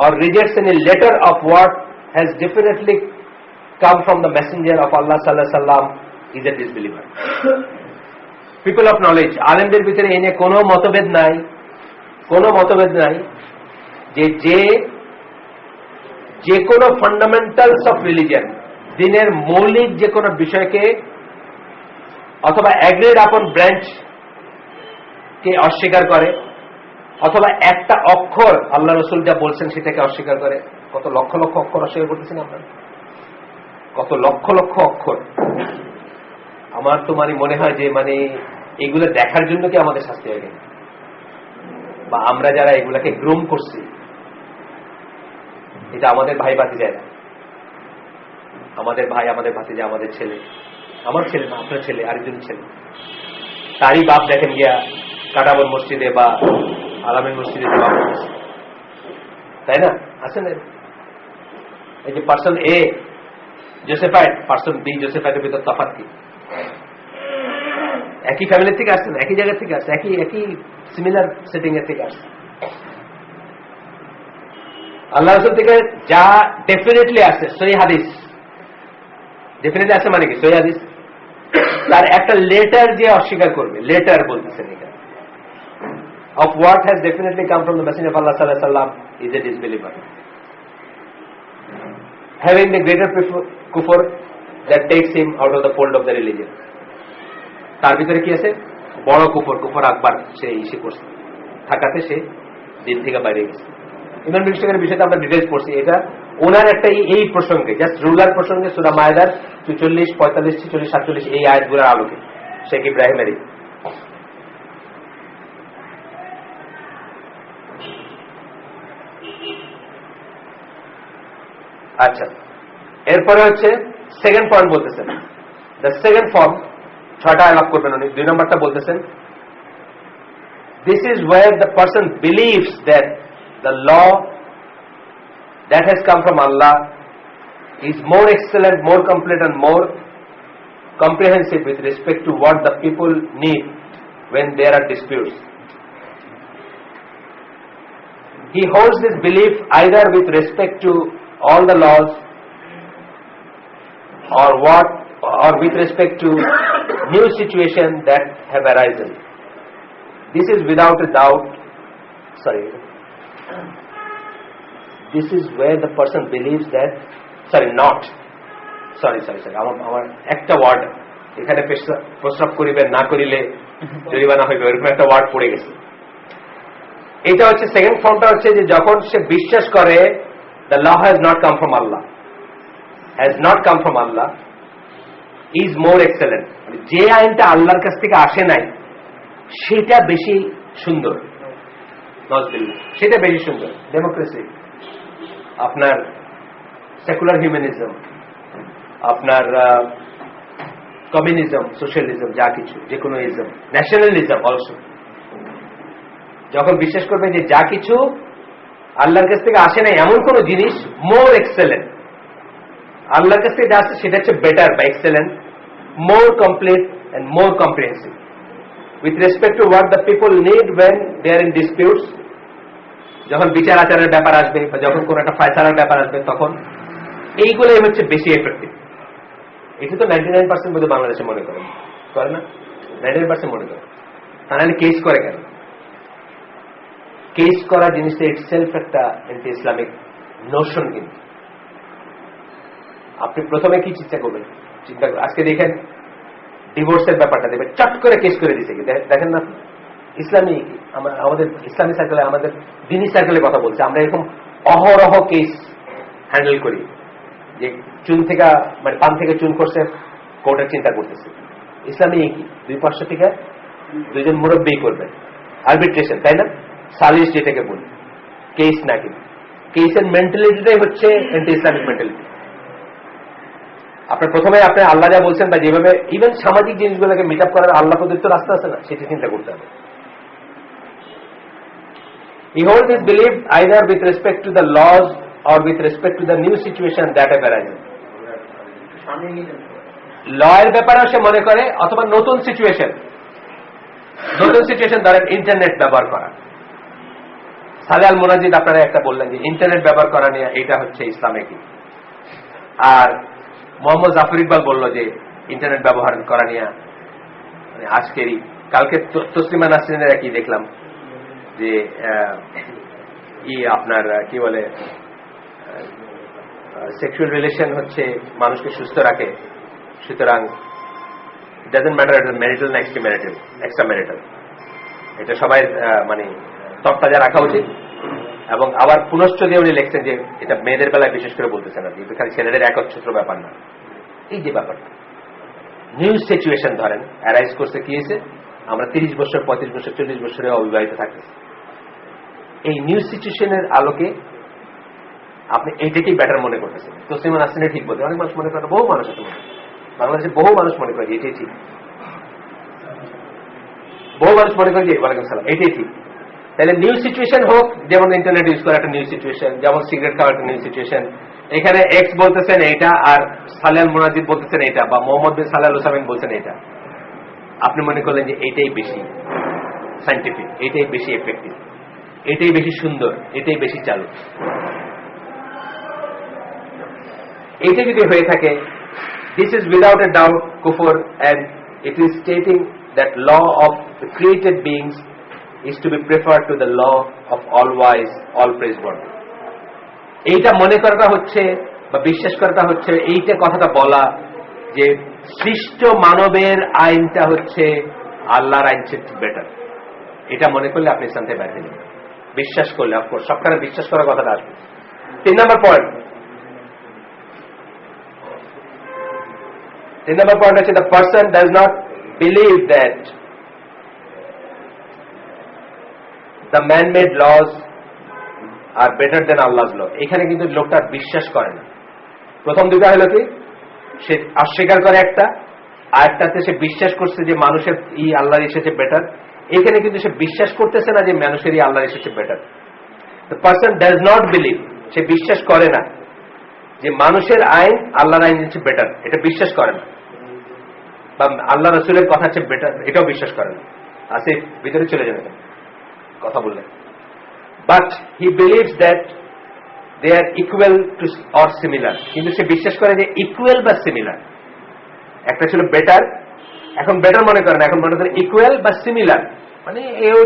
or rejects any letter of what has definitely come from the messenger of Allah sallallahu alaihi wasallam is a disbeliever. People of knowledge, আলেমদের ভিতরে এনে কোনো মতভেদ নাই যে কোনো fundamentals of religion, দিনের মৌলিক যে কোনো বিষয়কে অথবা অ্যাগ্রিড আপন ব্রাঞ্চ কে অস্বীকার করে, অথবা একটা অক্ষর আল্লাহ রসুল যা বলছেন সেটাকে অস্বীকার করে। কত লক্ষ লক্ষ অক্ষর অস্বীকার করতেছেন আপনারা? কত লক্ষ লক্ষ অক্ষর! আমার তো মনে হয় যে এগুলো দেখার জন্য কি আমাদের শাস্তি হয়ে গেল, বা আমরা যারা এগুলাকে গ্রুম করছি, এটা আমাদের ভাই ভাতিজারা, আমাদের ভাই, আমাদের ভাতিজা, আমাদের ছেলে, আমার ছেলে না, আপনার ছেলে, আরেকজন ছেলে, তারই বাপ দেখেন গিয়া কাটাবন মসজিদে বা আলামের মসজিদে জমা করতেছে, তাই না? আছে না? এই যে পার্সন এ জোসেফাইড, পার্সন বি জোসেফাইডের ভিতর তফাৎ কি? একই ফ্যামিলির থেকে আসছে না, একই জায়গা থেকে আসছে, একই সিমিলার সেটিং এর থেকে আসছে। আল্লাহ রাসূল থেকে যা ডেফিনেটলি আসছে, সহিহ হাদিস ডেফিনেটলি আসছে, মানে কি সহিহ হাদিস, তার একটা লেটার যে অস্বীকার করবে, লেটার বলতেছেন এটা, of what has definitely come from the Messenger of Allah sallallahu alaihi wasallam is a disbeliever, having the greater kufr that takes him out of the fold of the religion. তার ভিতরে কি আছে? বড় কুফর আকবার সে ইসে করছে, থাকাতে সে দিন থেকে বাইরে গেছে। ইমাম বিশ্বকের বিষয়টা আমরা ডিটেলস পড়ছি। এটা ওনার একটা এই প্রসঙ্গে, জাস্ট রুলার প্রসঙ্গে সূরা মায়েদার 44, 45, 46, 47 এই আয়াতগুলোর আলোকে শেখ ইব্রাহিমেরই। আচ্ছা, এরপরে হচ্ছে সেকেন্ড পয়েন্ট বলতেছেন, দ্য সেকেন্ড ফর্ম, 6টা আলাপ করবেন উনি। 2 নম্বরটা বলতেছেন, this is where the person believes that the law that has come from Allah is more excellent, more complete and more comprehensive with respect to what the people need when there are disputes. He holds this belief either with respect to all the laws or with respect to new situation that have arisen. This is without a doubt, this is where the person believes that, আমার একটা word এখানে প্রস্তাব করিবেন না করিলে জরিমানা হইবে, এরকম একটা ওয়ার্ড পড়ে গেছে। এটা হচ্ছে সেকেন্ড ফর্মটা হচ্ছে যে যখন সে বিশ্বাস করে the law has not come from Allah, is more excellent, যে আইনটা আল্লাহর কাছ থেকে আসে নাই সেটা বেশি সুন্দর, সেটা বেশি সুন্দর। ডেমোক্রেসি, আপনার সেকুলার হিউম্যানিজম, আপনার কমিউনিজম, সোশ্যালিজম, যা কিছু, যে কোনো ইজম, ন্যাশনালিজম অলসো, যখন বিশ্বাস করবে যে যা কিছু আল্লাহর কাছ থেকে আসে নাই এমন কোন জিনিস মোর এক্সেলেন্ট, আল্লাহর কাছ থেকে যা আসছে সেটা হচ্ছে বেটার বা excellent, more complete and more comprehensive with respect to what the people need when they are in disputes. যখন বিচার আচারের ব্যাপার আসবে বা যখন কোন একটা ফায়সালার ব্যাপার আসবে তখন এইগুলোই হচ্ছে বেশি এফেক্টিভ। এটা তো 99% মধ্যে বাংলাদেশে মনে করে না, 99% মনে করে। তাহলে কেস করে কেন? কেস করা জিনিসটা ইটসেলফ একটা অ্যান্টি ইসলামিক নোশন। কিন্তু আপনি প্রথমে কি চিন্তা করবেন? আজকে দেখেন ডিভোর্সের ব্যাপারটা দেখবেন চট করে কেস করে দিচ্ছে, দেখেন না ইসলামী, আমাদের ইসলামী সার্কেলে, আমাদের দিনী সার্কেলে কথা বলছে, আমরা এরকম অহরহ কেস হ্যান্ডেল করি যে চুন থেকে মানে পান থেকে চুন করছে, কোর্টের চিন্তা করতেছে। ইসলামী কি 2 পাঁচশো থেকে 2জন মুরব্বী করবেন, আরবিট্রেশন, তাই না? সালিশ যেটাকে বলি, কেস না। কিন্তু কেসের মেন্টালিটিটাই হচ্ছে অ্যান্টি ইসলামিক মেন্টালিটি। আপনার প্রথমে আপনি আল্লাহ যা বলছেন বা যেভাবে ইভেন সামাজিক জিনিসগুলোকে মিট আপ করার আল্লাহ প্রদত্ত রাস্তা আছে না, সেটি চিন্তা করতে হবে। He holds his belief either with respect to the laws or with respect to the new situation that have arisen. ল এর ব্যাপারে সে মনে করে, অথবা নতুন সিচুয়েশন ধরেন ইন্টারনেট ব্যবহার করা। সালে আল মুনাজিদ আপনারা একটা বললেন যে ইন্টারনেট ব্যবহার করা নিয়ে এটা হচ্ছে ইসলামে কি, আর মোহাম্মদ জাফর ইকবাল বলল যে ইন্টারনেট ব্যবহার করা নিয়ে মানে আজকেরই, কালকে তসলিমা নাসরিনের একই দেখলাম যে আপনার কি বলে সেক্সুয়াল রিলেশন হচ্ছে মানুষকে সুস্থ রাখে, সুতরাং ইট ডাজন্ট ম্যাটার এটা ম্যারিটাল না এক্সট্রা ম্যারিটাল, এটা সবাই মানে তরতাজা রাখা উচিত। এবং আবার পুনশ্চ দিয়ে উনি লিখছেন যে এটা মেয়েদের বেলায় বিশেষ করে বলতেছেন আর কি, খালি ছেলেদের একচ্ছত্র ব্যাপার না। এই যে ব্যাপারটা নিউজ সিচুয়েশন ধরেন অ্যারাইজ করছে, কি হয়েছে, আমরা 30 বছর 35 বছর 40 বছরে অবিবাহিত থাকতেছি। এই নিউজ সিচুয়েশনের আলোকে আপনি এইটাকেই বেটার মনে করতেছেন। তসলিমা নাসরিন ঠিক বলতে, অনেক মানুষ মনে করে, বহু মানুষ আছে বাংলাদেশে, বহু মানুষ মনে করে এটাই ঠিক, বহু মানুষ মনে করে যে ওয়ালাইকুম সালাম এটাই ঠিক। তাহলে নিউজ সিচুয়েশন হোক, যেমন ইন্টারনেট ইউজ করা একটা নিউজ সিচুয়েশন, যেমন সিগারেট খাওয়া একটা নিউজ সিচুয়েশন, এখানে এক্স বলতেছেন এইটা আর সালে আল মুনাজিদ বলতেছেন এইটা, বা মোহাম্মদ বিন সালে আল হুসাইন বলছেন এইটা, আপনি মনে করলেন যে এইটাই বেশি সাইন্টিফিক, এইটাই বেশি এফেক্টিভ, এটাই বেশি সুন্দর, এটাই বেশি চালু। এইটা যদি হয়ে থাকে, this is without a doubt kufr, and it is stating that law of the created beings is to be preferred to the law of all wise, all praiseworthy. এইটা মনে করাটা হচ্ছে বা বিশ্বাস করাটা হচ্ছে, এইটা কথাটা বলা যে সৃষ্ট মানবের আইনটা হচ্ছে আল্লাহর আইন চেয়ে বেটার, এটা মনে করলে আপনি ইসলাম থেকে বের হয়ে যাবেন। বিশ্বাস করলে অফকোর্স সবখানে বিশ্বাস করার কথাটা আসবে। 3 নম্বর পয়েন্ট হচ্ছে the person does not believe that the man made laws are better then Allah's law. এখানে কিন্তু লোকটা বিশ্বাস করে না। প্রথম দুটা হলো কি, সে অস্বীকার করে একটা, আর একটাতে সে বিশ্বাস করছে যে মানুষের আল্লাহর এসেছে বেটার। এখানে কিন্তু সে বিশ্বাস করতেছে না যে মানুষের আল্লাহর এসেছে better. The person does not believe, সে বিশ্বাস করে না যে মানুষের আইন আল্লাহর আইন হচ্ছে বেটার, এটা বিশ্বাস করে না। বা আল্লাহ রসুলের কথা হচ্ছে বেটার, এটাও বিশ্বাস করে না। আসে ভিতরে চলে যাবে কথা বললে। But he believes that they are equal to or similar, কিন্তু সে বিশ্বাস করে যে ইকুয়াল বা সিমিলার। একটা ছিল বেটার, এখন বেটার মনে করেন, এখন মনে করেন ইকুয়াল বা সিমিলার, মানে এও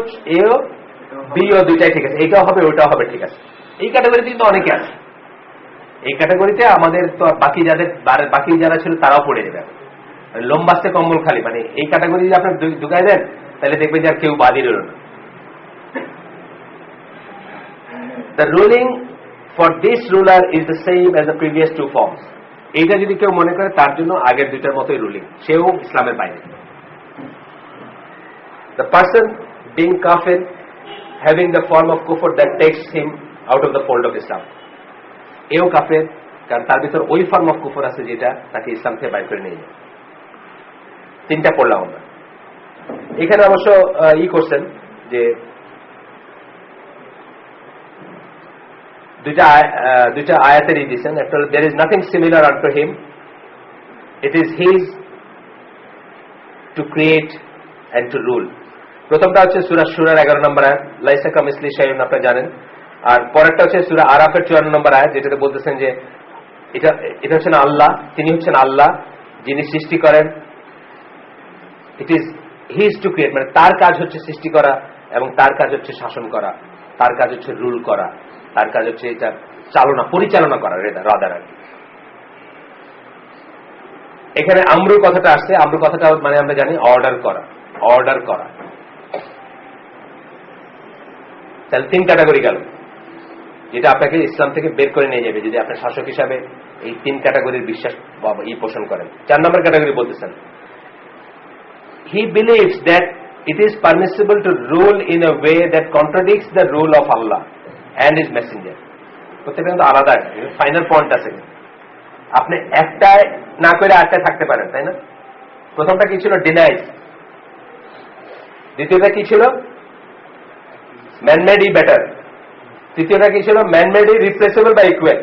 বিও দুইটাই ঠিক আছে, এইটাও হবে ওইটাও হবে, ঠিক আছে। এই ক্যাটাগরিতে কিন্তু অনেকে আছে। এই ক্যাটাগরিতে আমাদের তো বাকি যারা ছিল তারাও পড়ে যাবে। লম্বাস্তে কম্বল খালি, মানে এই ক্যাটাগরি যদি আপনার ঢুকাই দেন তাহলে দেখবেন যে আর কেউ বাদই রইল না। The ruling for this ruler is the same as the previous two forms. এইটা যদি কেউ মনে করে তার জন্য আগের দুইটার মতোই রুলিং, সেও ইসলামের বাইরে। The person being kafir, having the form of kufr that takes him out of the fold of Islam, এও কাফের, কারণ তার ভিতর ওই ফর্ম অফ কুফর আছে যেটা তাকে ইসলাম থেকে বাইর করে নিয়ে যায়। 3টা পড়লাম আমরা। এখানে অবশ্য করছেন যে দুইটা আয়াতের দিয়েছেন। একটা হল there is nothing similar unto him, it is his to create and to rule। প্রথমটা হচ্ছে সূরা শুরার 11 নম্বর আয়াত, লাইসা কামিসলি শাইউন, আপনারা জানেন। আর পরেরটা হচ্ছে সূরা আরাফের 54 নম্বর আয়াত, যেটাতে বলতেছেন যে এটা হচ্ছেন আল্লাহ, তিনি হচ্ছেন আল্লাহ যিনি সৃষ্টি করেন। It is his to create, মানে তার কাজ হচ্ছে সৃষ্টি করা এবং তার কাজ হচ্ছে শাসন করা, তার কাজ হচ্ছে রুল করা, তার কাজ হচ্ছে এটা পরিচালনা করা রাদার। এখানে আমরুর কথাটা আসছে, আমরুর কথাটা মানে আমরা জানি অর্ডার করা। তাহলে 3 ক্যাটাগরি গেল, যেটা আপনাকে ইসলাম থেকে বের করে নিয়ে যাবে যদি আপনি শাসক হিসাবে এই 3 ক্যাটাগরির বিশ্বাস পোষণ করেন। 4 নম্বর ক্যাটাগরি বলতেছেন, he believes that it is permissible to rule in a way that contradicts the rule of Allah and his messenger। প্রত্যেকটা কিন্তু আলাদা, ফাইনাল পয়েন্ট আছে। আপনি একটায় না করে আরেকটায় থাকতে পারেন, তাই না? প্রথমটা কি ছিল? ডিনাইজ। দ্বিতীয়টা কি ছিল? Man-made better. তৃতীয়টা কি ছিল? ম্যানমেড রিপ্লেসেবল বা ইকুয়াল।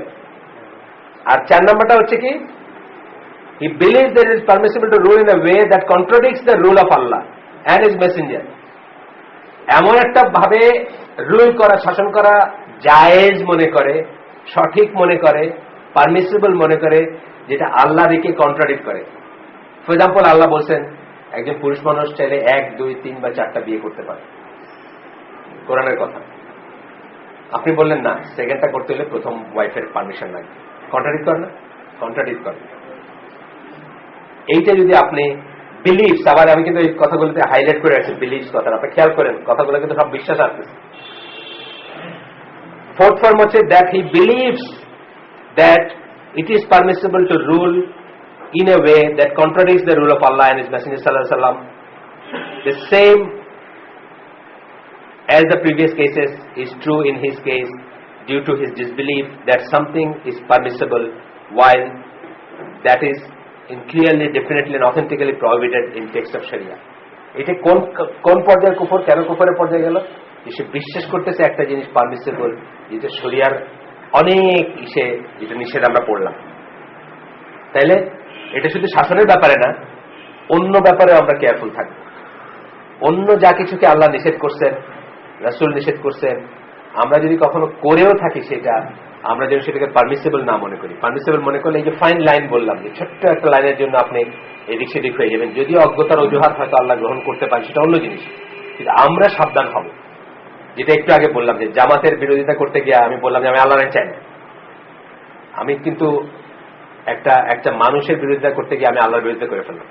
আর 4 নম্বরটা হচ্ছে কি? he believes that it is permissible to rule in a way that contradicts the rule of Allah and his messenger। এমন একটা ভাবে রুল করা, শাসন করা জায়েজ মনে করে, সঠিক মনে করে, পারমিসিবল মনে করে, যেটা আল্লাহ দিকে কন্ট্রাডিক্ট করে। ফর এক্সাম্পল, আল্লাহ বলছেন একজন পুরুষ মানুষ চাইলে 1, 2, 3 বা 4টা বিয়ে করতে পারে, কোরআনের কথা। আপনি বললেন না, সেকেন্ডটা করতে হলে প্রথম ওয়াইফের পারমিশন লাগে। কন্ট্রাডিক্ট করে না? কন্ট্রাডিক্ট করে। এইটা যদি আপনি বিলিভস, আবার আমি কিন্তু এই কথাগুলোতে হাইলাইট করে রাখছি বিলিভস কথাটা, আপনি খেয়াল করেন কথাগুলো কিন্তু সব বিশ্বাস আসতেছে। 4th ফর্ম হচ্ছে that he believes that it is permissible to rule in a way that contradicts the rule of Allah and his messenger sallallahu alaihi wasallam, the same as the previous cases is true in his case due to his disbelief that something is permissible while that is clearly, definitely and authentically prohibited in text of Sharia। এটা কোন পর্যায়ের কুফর, কেন কুফরের পর্যায়ে গেল? সে বিশ্বাস করতেছে একটা জিনিস পারমিসিবল, যেটা শরিয়ার অনেক যেটা নিষেধ আমরা পড়লাম। তাইলে এটা শুধু শাসনের ব্যাপারে না, অন্য ব্যাপারে আমরা কেয়ারফুল থাকবো। অন্য যা কিছুকে আল্লাহ নিষেধ করছেন, রাসূল নিষেধ করছেন, আমরা যদি কখনো করেও থাকি সেটা আমরা যেন সেটাকে পারমিসিবল না মনে করি। পারমিসিবল মনে করলে এই যে ফাইন লাইন বললাম, যে ছোট্ট একটা লাইনের জন্য আপনি এদিক সেদিক হয়ে যাবেন, যদিও অজ্ঞতার অজুহাত হয়তো আল্লাহ গ্রহণ করতে পারেন, সেটা অন্য জিনিস, কিন্তু আমরা সাবধান হব। যেটা একটু আগে বললাম যে জামাতের বিরোধিতা করতে গিয়ে আমি বললাম যে আমি আল্লাহর আইন চাই না, আমি কিন্তু একটা মানুষের বিরোধিতা করতে গিয়ে আমি আল্লাহর বিরোধিতা করে ফেললাম।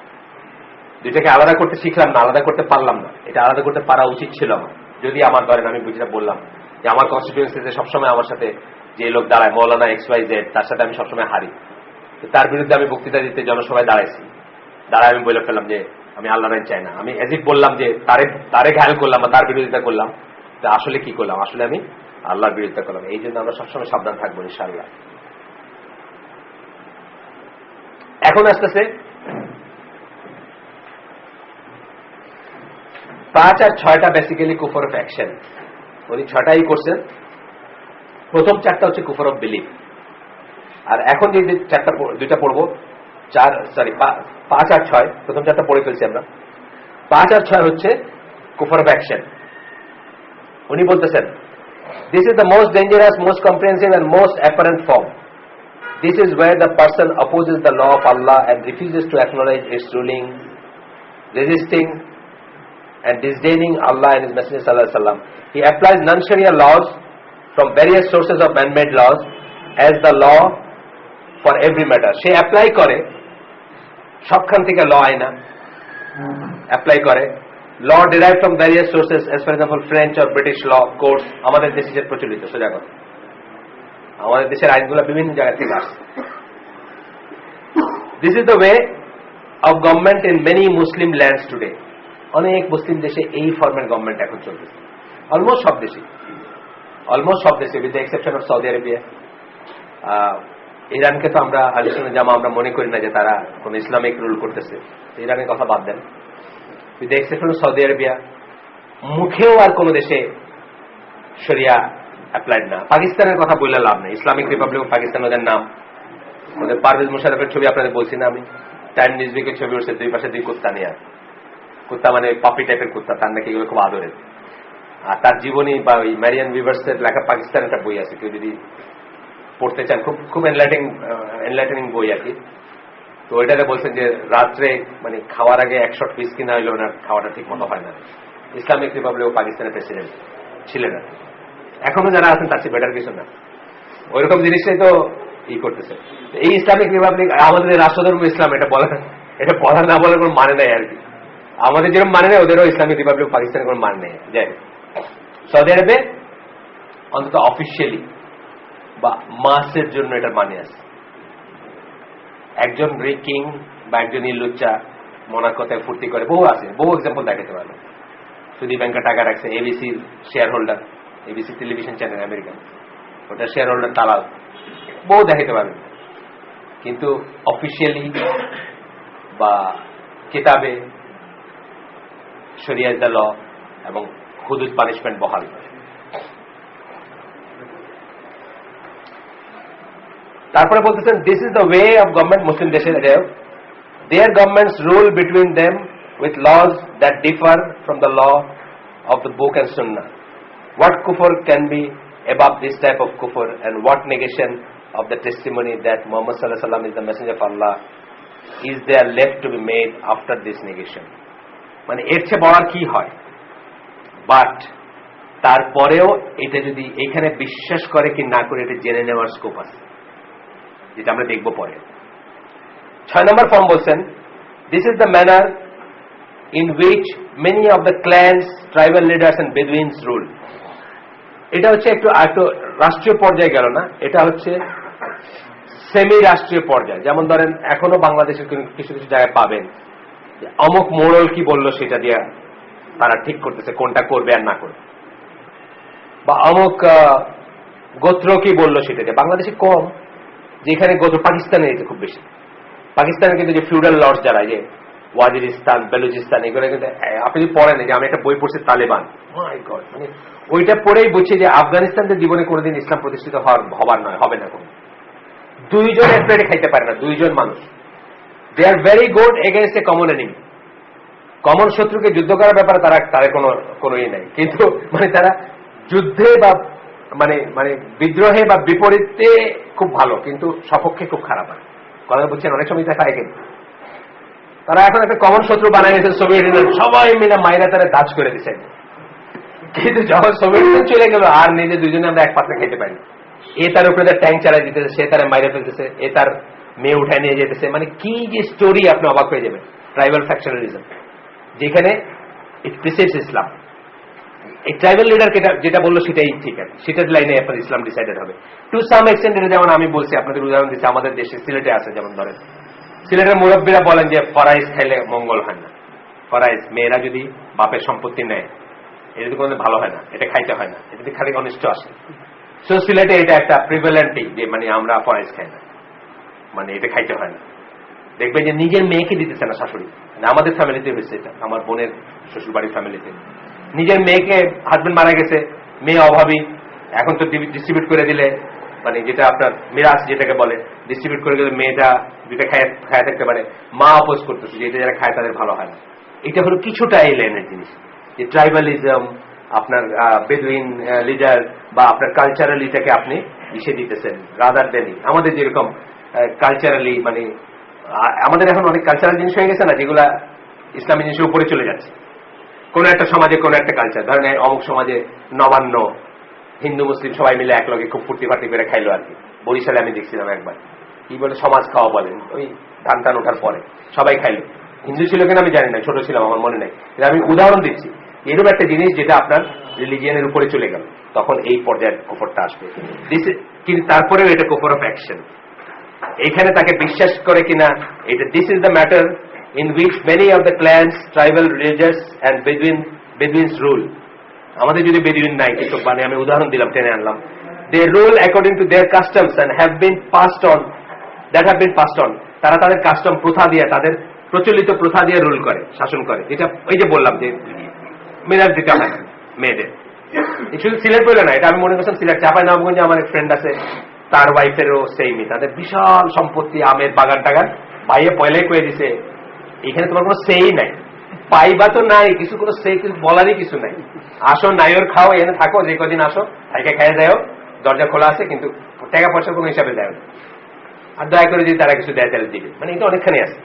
দুইটাকে আলাদা করতে শিখলাম না, আলাদা করতে পারলাম না। এটা আলাদা করতে পারা উচিত ছিল আমার। যদি আমার ধরেন আমি বুঝিটা বললাম যে আমার কনস্টিটিউয়েন্সিতে সবসময় আমার সাথে যে লোক দাঁড়ায় মৌলানা XYZ, তার সাথে আমি সবসময় হারি, তার বিরুদ্ধে আমি বক্তৃতা দিতে জনসভায় দাঁড়াইছি, দাঁড়ায় আমি বলে ফেললাম যে আমি আল্লাহ রাইন চাই না। আমি এজিক বললাম যে তারে ঘায়ল করলাম বা তার বিরোধিতা করলাম, আসলে কি করলাম? আসলে আমি আল্লাহর বিরোধিতা করলাম। এই জন্য আমরা সবসময় সাবধান থাকবো ইনশাআল্লাহ। এখন আসতেছে 5 আর 6টা বেসিক্যালি কুফর অফ অ্যাকশন। উনি 6টাই করছেন। প্রথম 4টা হচ্ছে কুফর অফ বিলিফ। আর এখন যে 2টা পড়বো 5 আর 6, প্রথম 4টা পড়ে ফেলছি আমরা। 5 আর 6 হচ্ছে কুফর অফ অ্যাকশন। উনি বলতেছেন, this is the most dangerous, most comprehensive and most apparent form. This is where the person opposes the law of Allah and refuses to acknowledge its ruling, resisting and disdaining Allah and His Messenger sallallahu alaihi wasallam. He applies non-Sharia laws from various sources of man-made laws as the law for every matter. Say apply করে সবখান থেকে ল আইনা apply করে। ল derived from various sources, as for example French or British law courts, আমাদের দেশে যে প্রচলিত, সোজা কথা আমাদের দেশের আইনগুলো বিভিন্ন জায়গা থেকে আসে। This is the way of government in many Muslim lands today. অনেক মুসলিম দেশে এই ফর্মের গভর্নমেন্ট এখন চলতেছে, অলমোস্ট সব দেশে, with the exception of Saudi আরবিয়া। ইরানকে তো আমরা আহলে সুন্নাত জামা আমরা মনে করি না যে তারা কোন ইসলামিক রুল করতেছে, ইরানের কথা বাদ দেন। With the exception of Saudi Arabia, মুখেও আর কোন দেশে শরিয়া অ্যাপ্লাইড না। পাকিস্তানের কথা বললে লাভ নেই, ইসলামিক রিপাবলিক অফ পাকিস্তান ওদের নাম। ওদের পারভেজ মুশাররফের ছবি আপনাদের বলছি না আমি, টাইম নিউজউইকের ছবি উঠছে, দুই পাশে 2 কুত্তা নিয়ে, কুত্তা মানে পাপি টাইপের কুত্তা, তার নাকি এগুলো খুব আদরের। আর তার জীবনী বা ওই ম্যারিয়ান ভিভার্সের লেখা পাকিস্তান একটা বই আছে, কেউ যদি পড়তে চান, খুব এনলাইটেনিং বই আর কি। তো ওইটাতে বলছেন যে রাত্রে মানে খাওয়ার আগে 1 শট হুইস্কি না হইলে ওনার খাওয়াটা ঠিক মতো হয় না। ইসলামিক রিপাবলিক অফ পাকিস্তানের প্রেসিডেন্ট ছিলেন, এখনো যারা আছেন তার চেয়ে বেটার কিছু না। ওইরকম জিনিসটাই তো করতেছে এই ইসলামিক রিপাবলিক। আমাদের রাষ্ট্রধর্ম ইসলাম, এটা বলা না বলার কোনো মানে নাই আর কি। আমাদের যেরকম মানে নেই, ওদেরও ইসলামিক রিপাবলিক পাকিস্তানের কোনো মানে নেই। যাই সৌদি আরবে অন্তত অফিসিয়ালি বা মাসের জন্য এটা মানে আছে। একজন কিং বা একজন ইলুচ্চা মোনাকোতে ফুর্তি করে, বহু আছে, বহু এক্সাম্পল দেখাতে পারবে। সুদী ব্যাংকে টাকা রাখছে, ABC share holder, ABC television channel American, ওটা শেয়ার হোল্ডার তালাল, বহু দেখাতে পারবে। কিন্তু অফিসিয়ালি বা কিতাবে শরিয়া ইজ দ্য ল এবং হুদুদ পানিশমেন্ট বহাল। তারপরে বলতেছেন, this is the way of government Muslim দেশের, their governments rule between them with laws that differ from the law of the book and sunnah. What kufr can be above this type of kufr, and what negation of the testimony that Muhammad sallallahu alaihi wasallam is the messenger of Allah is there left to be made after this negation? মানে এর চেয়ে বড় কি হয়? But তারপরেও এটা যদি এখানে বিশ্বাস করে কি না করে এটা জেনে নেওয়ার স্কোপ আছে, যেটা আমরা দেখব পরে। 6 নম্বর ফর্ম বলছেন, this is the manner in which many of the clans, tribal leaders and Bedouins rule. এটা হচ্ছে একটু রাষ্ট্রীয় পর্যায়ে গেল না, এটা হচ্ছে সেমি রাষ্ট্রীয় পর্যায়ে। যেমন ধরেন এখনো বাংলাদেশের কিছু কিছু জায়গায় পাবেন অমুক মোড়ল কি বললো সেটা দিয়ে তারা ঠিক করতেছে কোনটা করবে আর না করবে, বা অমুক গোত্র কি বললো সেটা দিয়ে। বাংলাদেশে কম, যেখানে গোত্র, পাকিস্তানে এটা খুব বেশি। পাকিস্তানে কিন্তু যে ফিউডাল লর্ডস যারা, যে ওয়াজিরিস্তান, বেলুচিস্তান, এগুলো কিন্তু আপনি যদি পড়েন, যে আমি একটা বই পড়ছি তালেবান, মাই গড, মানে ওইটা পড়েই বুঝছি যে আফগানিস্তানের জীবনে কোনোদিন ইসলাম প্রতিষ্ঠিত হবার নয়, হবে না। কোনো 2 জন এক প্লেটে খাইতে পারে না, 2 জন মানুষ। They are very good against a common enemy. Common শত্রুকে যুদ্ধ করার ব্যাপারে তারা কোনো ইয়ে নাই, কিন্তু মানে তারা যুদ্ধে বা মানে বিদ্রোহে বা বিপরীতে খুব ভালো, কিন্তু সপক্ষে খুব খারাপ হয়। কথা বলছেন, অনেক সময় দেখা হয়। কিন্তু তারা এখন একটা কমন শত্রু বানাই দিয়েছে সোভিয়েত ইউনিয়ন, সবাই মিলে মাইরা তারা দাজ করে দিচ্ছে। কিন্তু যখন সোভিয়েত ইউনিয়ন চলে গেল, আর নিজে 2 জনে আমরা এক পাত্রে খেতে পারি। এ তার উপরে ট্যাঙ্ক চালাই দিতেছে, সে তারা মাইরে ফেলতেছে, এ তার মেয়ে উঠায় নিয়ে যেতেছে, মানে কি যে স্টোরি, আপনি অবাক হয়ে যাবেন। ট্রাইবাল ফ্যাকশনালিজম, যেখানে ইট প্রিসিডস ইসলাম। এই ট্রাইবাল লিডার যেটা বললো সেটাই ঠিক আছে, সেটার লাইনে আপনার ইসলাম ডিসাইডেড হবে টু সাম এক্সটেন্ট। এটা যেমন আমি বলছি, আপনাদের উদাহরণ দিচ্ছি, আমাদের দেশে সিলেটে আছে, যেমন ধরেন সিলেটের মুরব্বীরা বলেন যে ফরাইজ খাইলে মঙ্গল হয় না, ফরাইজ মেয়েরা যদি বাপের সম্পত্তি নেয় এটা যদি কোনো ভালো হয় না, এটা খাইতে হয় না, এটা খালি অনিষ্ট আসে। সো সিলেটে এটা একটা প্রিভেলেন্টই যে মানে আমরা ফরাইজ খাই না, মানে এটা খাইতে হয় না। দেখবেন যে নিজের মেয়েকে দিতেছে না শাশুড়ি, আমাদের ফ্যামিলিতে হয়েছে এটা, আমার বোনের শ্বশুর বাড়ির ফ্যামিলিতে নিজের মেয়েকে, হাজবেন্ড মারা গেছে, মেয়ে অভাবী, এখন তো ডিস্ট্রিবিউট করে দিলে, মানে যেটা আপনার মিরাজ যেটাকে বলে, ডিস্ট্রিবিউট করে দিলে মেয়েটা দুইটা খায় থাকতে পারে, মা অপোজ করতেছে যে এটা যারা খায় তাদের ভালো হয় না। এটা হলো কিছুটা এই লাইনের জিনিস, যে ট্রাইবালিজম, আপনার বেদুইন লিডার বা আপনার কালচারালিটাকে আপনি ইসে দিতেছেন রাদার দেনই। আমাদের যেরকম কালচারালি, মানে আমাদের এখন অনেক কালচারাল জিনিস হয়ে গেছে না, যেগুলা ইসলামী জিনিসের উপরে চলে যাচ্ছে। কোন একটা সমাজে কোন একটা কালচার, ধরেন অমুক সমাজে নবান্ন হিন্দু মুসলিম সবাই মিলে একলগে খুব ফুর্তি ফার্টি করে খাইলো আর কি। বরিশালে আমি দেখছিলাম একবার, কি বলে সমাজ খাওয়া বলেন, ওই ধান টান ওঠার পরে সবাই খাইলো। হিন্দু ছিল কিনা আমি জানি না, ছোট ছিলাম আমার মনে নেই, আমি উদাহরণ দিচ্ছি। এরকম একটা জিনিস যেটা আপনার রিলিজিয়ানের উপরে চলে গেল, তখন এই পর্যায়ের কুফরটা আসবে। কিন্তু তারপরেও এটা কুফর অফ অ্যাকশন। এখানে তাকে বিশ্বাস করে কিনা এটা, this is the matter in which many of the clans, tribal, religious and Bedouins rule. আমাদের যদি বেদুইন নাই, কিন্তু মানে আমি উদাহরণ দিলাম, টেনে আনলাম, they rule according to their customs and have been passed on, that have been passed on. তারা তাদের কাস্টম প্রথা দিয়ে, তাদের প্রচলিত প্রথা দিয়ে রুল করে, শাসন করে। এটা এই যে বললাম যে মেয়েদের দিতে হয় মেয়েদের, শুধু সিলেট বলে না, এটা আমি মনে করছিলাম সিলেট চাঁপাইনবাবগঞ্জে আমার এক ফ্রেন্ড আছে, তার ওয়াইফেরও সেইমই, তাদের বিশাল সম্পত্তি, আমের বাগান টাগান, ভাইয়ে পয়লাই করে দিছে, এখানে তোমার কোনো সেই নাই, পাইবা তো নাই কিছু, কোনো সেই কিছু বলারই কিছু নাই, আসো নাইওর খাও, এনে থাকো, যে কদিন আসো খাইকে খাইয়ে যাও, দরজা খোলা আছে, কিন্তু টাকা পয়সা কোনো হিসাবে দেয় না, আর দয়া করে যদি তারা কিছু দেয় তাহলে দিবে, মানে এটা অনেকখানি আছে।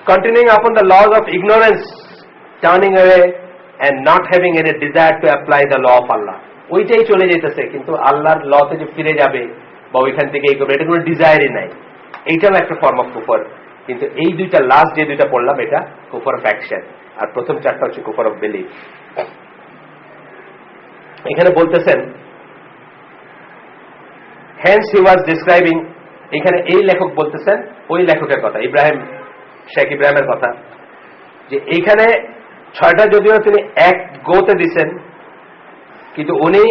Continuing upon the lodge of ignorance, turning away and not having any desire to apply the law of Allah, ওইটাই চলে যেতেছে, কিন্তু আল্লাহর লতে যে ফিরে যাবে বা ওইখান থেকে এই করবে, এটা কোনো ডিজায়ারই নাই। এইটাও একটা ফর্ম অফ কুফর। কিন্তু এই দুইটা লাস্ট যে দুইটা পড়লাম, এটা কুফর অফ অ্যাকশন, আর প্রথম চারটা হচ্ছে কুফর অফ বিলিফ। এখানে বলতেছেন hence he was describing, এখানে এই লেখক বলতেছেন ওই লেখকের কথা, ইব্রাহিম, শেখ ইব্রাহিমের কথা, যে এইখানে ছয়টা যদিও তিনি এক গোতে দিচ্ছেন, কিন্তু উনি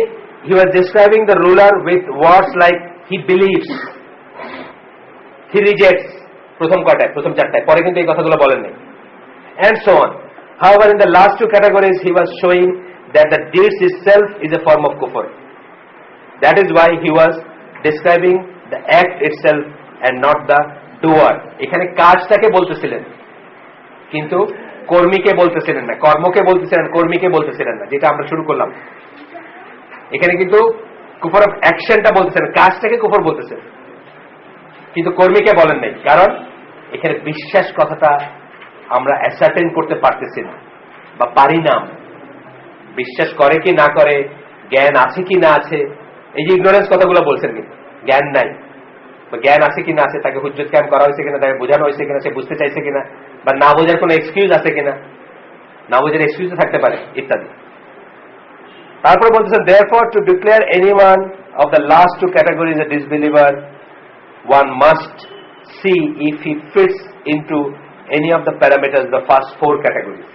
he was describing the ruler with words like he believes, he rejects, প্রথম কয়টায়, প্রথম চারটায়, পরে কিন্তু এই কথাগুলো বলেন নাই, and so on. However, in the last two categories he was showing that the deeds itself is a form of kufr. That is why he was describing the act itself and not the doer. এখানে কাজটাকে বলতেছিলেন, কিন্তু কর্মীকে বলতেছিলেন না, কর্মকে বলতেছিলেন, কর্মীকে বলতেছিলেন না, যেটা আমরা শুরু করলাম। এখানে কিন্তু কুফর অফ অ্যাকশনটা বলতেছেন, কাজটাকে কুফর বলতেছেন, কিন্তু কর্মীকে বলেন নাই। কারণ এখানে বিশ্বাস কথাটা আমরা অ্যাসার্টেন করতে পারতেছি না বা পারি না। বিশ্বাস করে কি না করে, জ্ঞান আছে কি না আছে, এই যে ইগনোরেন্স কথাগুলো বলছেন, কিন্তু জ্ঞান নাই, জ্ঞান আছে কি না আছে, তাকে হুজ্জত কায়েম করা হয়েছে কিনা, তাকে বোঝানো হয়েছে কিনা, সে বুঝতে চাইছে কিনা, বা না বোঝার কোনো এক্সকিউজ আছে কিনা, না বোঝার এক্সকিউজ থাকতে পারে ইত্যাদি। তারপর বলতেছেন therefore to declare anyone of the last two categories a disbeliever, one must see if he fits into any of the parameters, the first four categories.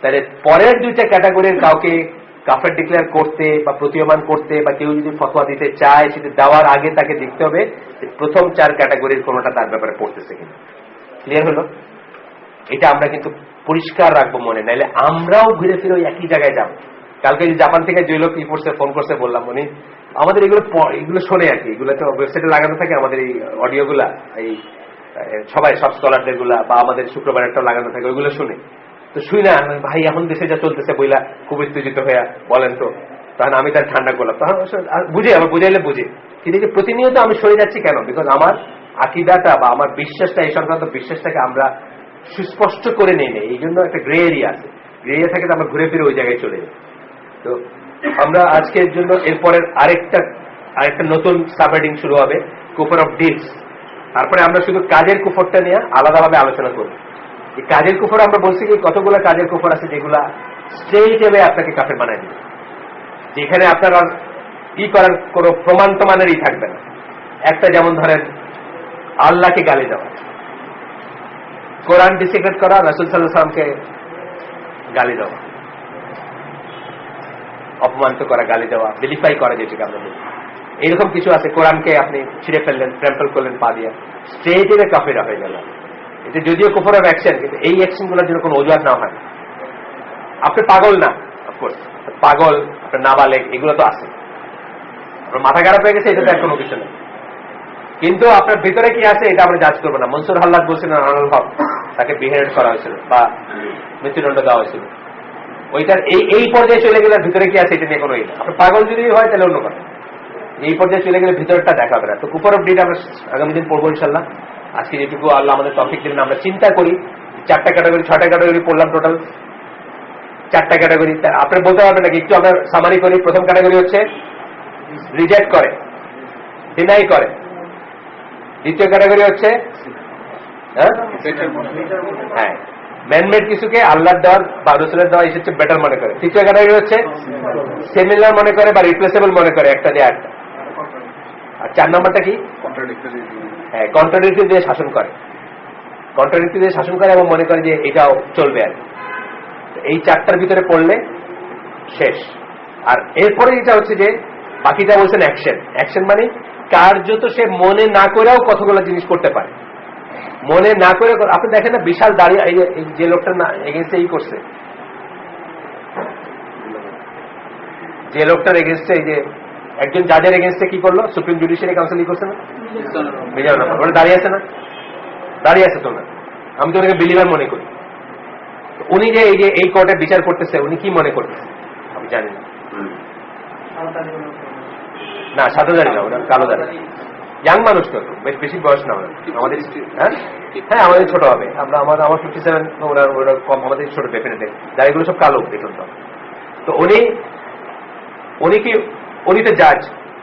তাহলে পরের দুইটা ক্যাটাগরির কাউকে কাফের ডিক্লেয়ার করতে বা প্রতীয়মান করতে বা কেউ যদি ফতোয়া দিতে চায়, সেটা দেওয়ার আগে তাকে দেখতে হবে যে প্রথম চার ক্যাটাগরির কোনটা তার ব্যাপারে পড়তেছে কিনা। ক্লিয়ার হলো? এটা আমরা কিন্তু পরিষ্কার রাখবো মনে, নাইলে আমরাও ঘুরে ফিরে ওই একই জায়গায় যাব। কালকে জাপান থেকে যে লোক কি করছে, ফোন করছে, বললাম উনি আমাদের এগুলো শোনে আর কি, এগুলো তো ওয়েবসাইটে লাগানো থাকে, আমাদের এই অডিওগুলা, এই সবাই সব স্কলারদের গুলা বা আমাদের শুক্রবারেরটাও লাগানো থাকে, ওইগুলো শুনে। তো শুই না, ভাই এখন দেশে যা চলতেছে বইলা খুব উত্তেজিত হইয়া বলেন তো, তখন আমি তার ঠান্ডা করলাম, তখন বুঝে, আমার বুঝাইলে বুঝে, কিন্তু প্রতিনিয়ত আমি সরে যাচ্ছি কেন? বিকজ আমার আকিদাটা বা আমার বিশ্বাসটা, এই সংক্রান্ত বিশ্বাসটাকে আমরা সুস্পষ্ট করে নেই নেই, এই জন্য একটা গ্রে এরিয়া আছে, গ্রে এরিয়া থাকে তো আমরা ঘুরে ফিরে ওই জায়গায় চলে যাই। তো আমরা আজকের জন্য এরপরের আরেকটা নতুন সাবহেডিং শুরু হবে, কুফর অফ ডিডস, তারপরে আমরা শুধু কাজের কুফরটা নিয়ে আলাদাভাবে আলোচনা করব। এই কাজের কুফর আমরা বলছি কি কতগুলো কাজের কুফর আছে যেগুলা স্ট্রেইট এভাবে আপনাকে কাফের বানায় দিবে, যেখানে আপনার আর কি করার কোনো প্রমাণ টমানেরই থাকবে না। একটা যেমন ধরেন আল্লাহকে গালি দেওয়া, কোরআন ডিসিক্রেট করা, রাসূল সাল্লাল্লাহু আলাইহি ওয়াসাল্লামকে গালি দেওয়া, অপমানিত করা, গালি দেওয়া, বিলিফাই করা, যেটাকে আমরা বলি। এইরকম কিছু আছে। কোরআনকে আপনি ছিঁড়ে ফেললেন, ট্র্যাম্পল করলেন পা দিয়ে, স্ট্রেট এর কাফের হয়ে গেল। এটা যদিও কুফর অফ অ্যাকশন, কিন্তু এই অ্যাকশন গুলোর জন্য কোনো অজুহাত না হয়। আপনি পাগল না, অফকোর্স পাগল, আপনার নাবালেগ, এগুলো তো আছে। আপনার মাথা খারাপ হয়ে গেছে, এটা তো কোনো কিছু নেই। কিন্তু আপনার ভিতরে কি আছে এটা আমরা জাজ করবো না। মনসুর হাল্লাদ বলছিলেন আনারুল হক, তাকে বিহেড করা হয়েছিল বা মৃত্যুদণ্ড দেওয়া হয়েছিল। ওইটার এই পর্যায়ে চলে গেলে ভিতরে কি আছে এটা নিয়ে কোনো ইয়ে। আপনার পাগল যদি হয় তাহলে অন্য কথা, এই পর্যায়ে চলে গেলে ভিতরটা দেখা হবে না। তো কুফর অফ ডিড আমরা আগামী দিন পড়বো ইনশাল্লাহ। আজকে যেটুকু আল্লাহ আমাদের টপিক দিলেন, আমরা চিন্তা করি 4টা ক্যাটাগরি 6টা ক্যাটাগরি পড়লাম, টোটাল 4টা ক্যাটাগরি। আপনি বলতে পারবেন নাকি? একটু আমরা সামারি করি। প্রথম ক্যাটাগরি হচ্ছে রিজেক্ট করে, ডিনাই করে। দ্বিতীয় ক্যাটাগরি হচ্ছে হ্যাঁ ম্যানমেড কিছুকে আল্লাহর দেওয়ার বা রাসূলের দেওয়া এসেছে বেটার মনে করে। তৃতীয় ক্যাটাগরি হচ্ছে সিমিলার মনে করে বা রিপ্লেসেবল মনে করে, একটা দিয়ে একটা। আর 4 নম্বরটা কি? হ্যাঁ, কন্ট্রাডিক্টরি দিয়ে শাসন করে, কন্ট্রাডিক্টরি দিয়ে শাসন করে এবং মনে করে যে এটাও চলবে আর। এই 4টার ভিতরে পড়লে শেষ। আর এরপরে যেটা হচ্ছে যে বাকিটা বলছেন অ্যাকশন। অ্যাকশন মানে কার্যত সে মনে না করেও কতগুলো জিনিস করতে পারে, মনে না করে। আপনি দেখেন না, বিশাল দাঁড়িয়ে যে লোকটার না এগেনস্টে এই করছে, যে লোকটার এগেনস্টে এই যে একজন জাজের এগেনস্টে কি করলো, সুপ্রিম জুডিশিয়ারি কাউন্সিল ই করছে না, মিজানুর রহমান, ওটা দাঁড়িয়ে আছে না? দাঁড়িয়ে আছে তো না, আমি তো ওনাকে বিলিভার মনে করি। উনি যে এই কোর্টে বিচার করতেছে, উনি কি মনে করতেছে আমি জানি না। না, সাদা দাঁড়িয়ে না, ওরা কালো দাঁড়িয়ে। ইয়াং মানুষ তো, বেশ বেশি বয়স না আমাদের। হ্যাঁ হ্যাঁ, আমাদের ছোট হবে। আমরা আমার 57, ওরা কম, আমাদের ছোট ডেফিনেটলি। দাঁড়িয়েগুলো সব কালো দেখুন তো। তো উনি কি, উনি তো জাজ,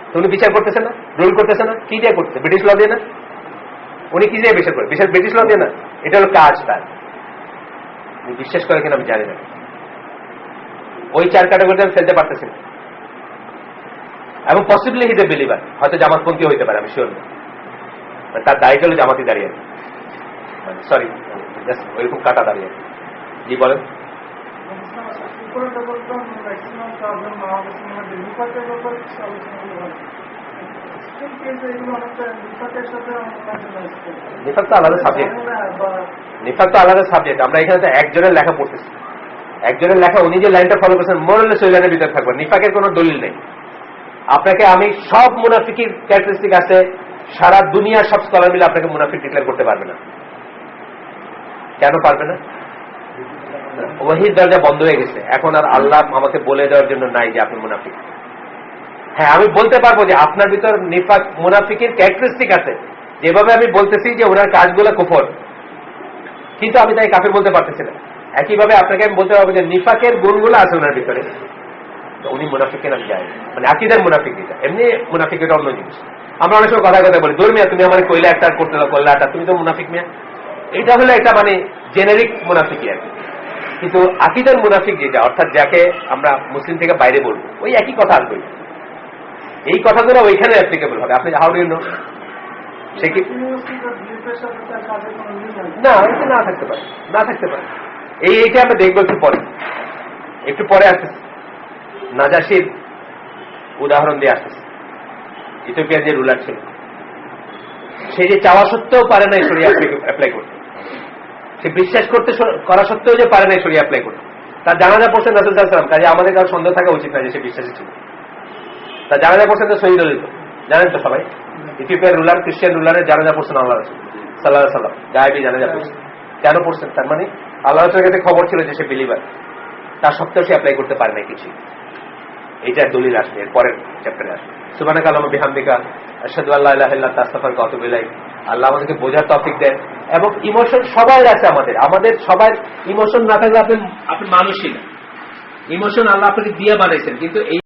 তো উনি বিচার করতেছে না, রুল করতেছে না, কি দিয়ে করতেছে? ব্রিটিশ ল দিয়ে না? উনি কি দিয়ে বিচার করে? ব্রিটিশ ল দিয়ে না। এটা হলো কাজ তার। উনি বিশ্বাস করে কিনা আমি জানি না। ওই 4 ক্যাটাগরিতে আমি ফেলতে পারতেছি না। এবং পসিবলি হিজ এ বিলিভার, হয়তো জামাতপন্থী হইতে পারে, আমি শিওর না। তার দাঁড়িয়ে হলো জামাতি দাঁড়িয়ে আছে, সরি ওইরকম কাটা দাঁড়িয়ে আছে। জি বলেন। নিফাক তো আলাদা সাবজেক্ট, নিফাক তো আলাদা সাবজেক্ট। আমরা এখানে তো একজনের লেখা পড়তেছি, একজনের লেখা, উনি যে লাইনটা ফলো করছেন মোরালেস ওই লাইনের ভিতরে থাকবেন। নিফাকের কোনো দলিল নেই। আপনাকে আমি সব মুনাফিকের ক্যারেক্টারিস্টিক আছে, সারা দুনিয়ার সব স্কলার মিলে আপনাকে মুনাফিক ডিক্লেয়ার করতে পারবে না। কেন পারবে না? ওহির দরজা বন্ধ হয়ে গেছে। এখন আর আল্লাহ আমাকে বলে দেওয়ার জন্য নাই যে আপনি মুনাফিক। হ্যাঁ, আমি বলতে পারবো যে আপনার ভিতর নিফাক মুনাফিকের ক্যারেক্টারিস্টিক আছে, যেভাবে আমি বলতেছি যে ওনার কাজগুলো কুফর, কিন্তু আমি তাই কাফের বলতে পারতেছি না। একইভাবে আপনাকে আমি বলতে পারবো যে নিফাকের গুণগুলো আছে ওনার ভিতরে, উনি মুনাফিকের নাম যায়, মানে আকিদার মুনাফিক। এটা এমনি মুনাফিক, এটা অন্য জিনিস। আমরা অনেক সময় কথা কথা বলি, ধর্মিয়া তুমি আমার কইলে একটা করতে দাও, করলে একটা, তুমি তো মুনাফিক মিয়া। এটা হলো একটা মানে জেনারিক মুনাফিক আর কি। কিন্তু আকিদার মুনাফিক যেটা, অর্থাৎ যাকে আমরা মুসলিম থেকে বাইরে বলবো, ওই একই কথা আসবে। এই কথাগুলো ওইখানে অ্যাপ্লিকেবল হবে। আপনি হাউ ডু ইউ নো? সে কি না, না থাকতে পারে, না থাকতে পারে। এইটা আমরা দেখবো একটু পরে আসতেছে। নাজাশির উদাহরণ দিয়ে আসতেছে। ইথিওপিয়ার যে রুলার ছিল, সে যে চাওয়া সত্ত্বেও পারে নাই শরিয়া অ্যাপ্লাই করতে, সে বিশ্বাস করতে করা সত্ত্বেও যে পারে নাই শরিয়া অ্যাপ্লাই করতে। তার জানাজা পড়ছেন রাসূল সাল্লাল্লাহু আলাইহি ওয়াসাল্লাম, কাজে আমাদের কারো সন্দেহ থাকা উচিত না যে সে বিশ্বাসী ছিল। তার জানাজা পড়ছেন তো শহীদ হয়ে যেত, জানেন তো সবাই। ইথিওপিয়ার রুলার, খ্রিস্টান রুলারের জানাজা পড়ছেন আল্লাহ রাসূল সাল্লাল্লাহু আলাইহি ওয়াসাল্লাম, গায়েবী জানাজা পড়ছেন। কেন পড়ছেন? তার মানে আল্লাহ রাসূলের কাছে খবর ছিল যে সে বিলিভার, তার সত্ত্বেও সে অ্যাপ্লাই করতে পারে নাই কিছু। এইটা দলিল আসবে এর পরের চ্যাপ্টারে আসবে। সুবহানাকা আল্লাহুম্মা বিহামদিকা আশহাদু আল্লা ইলাহা ইল্লা আনতা আস্তাগফিরুকা ওয়া আতুবু ইলাইক। আল্লাহ আমাদেরকে বোঝার তৌফিক দেন। এবং ইমোশন সবাই আছে, আমাদের সবার ইমোশন না থাকলে আপনি মানুষই না। ইমোশন আল্লাহ আপনাকে দিয়ে বানাইছেন, কিন্তু এই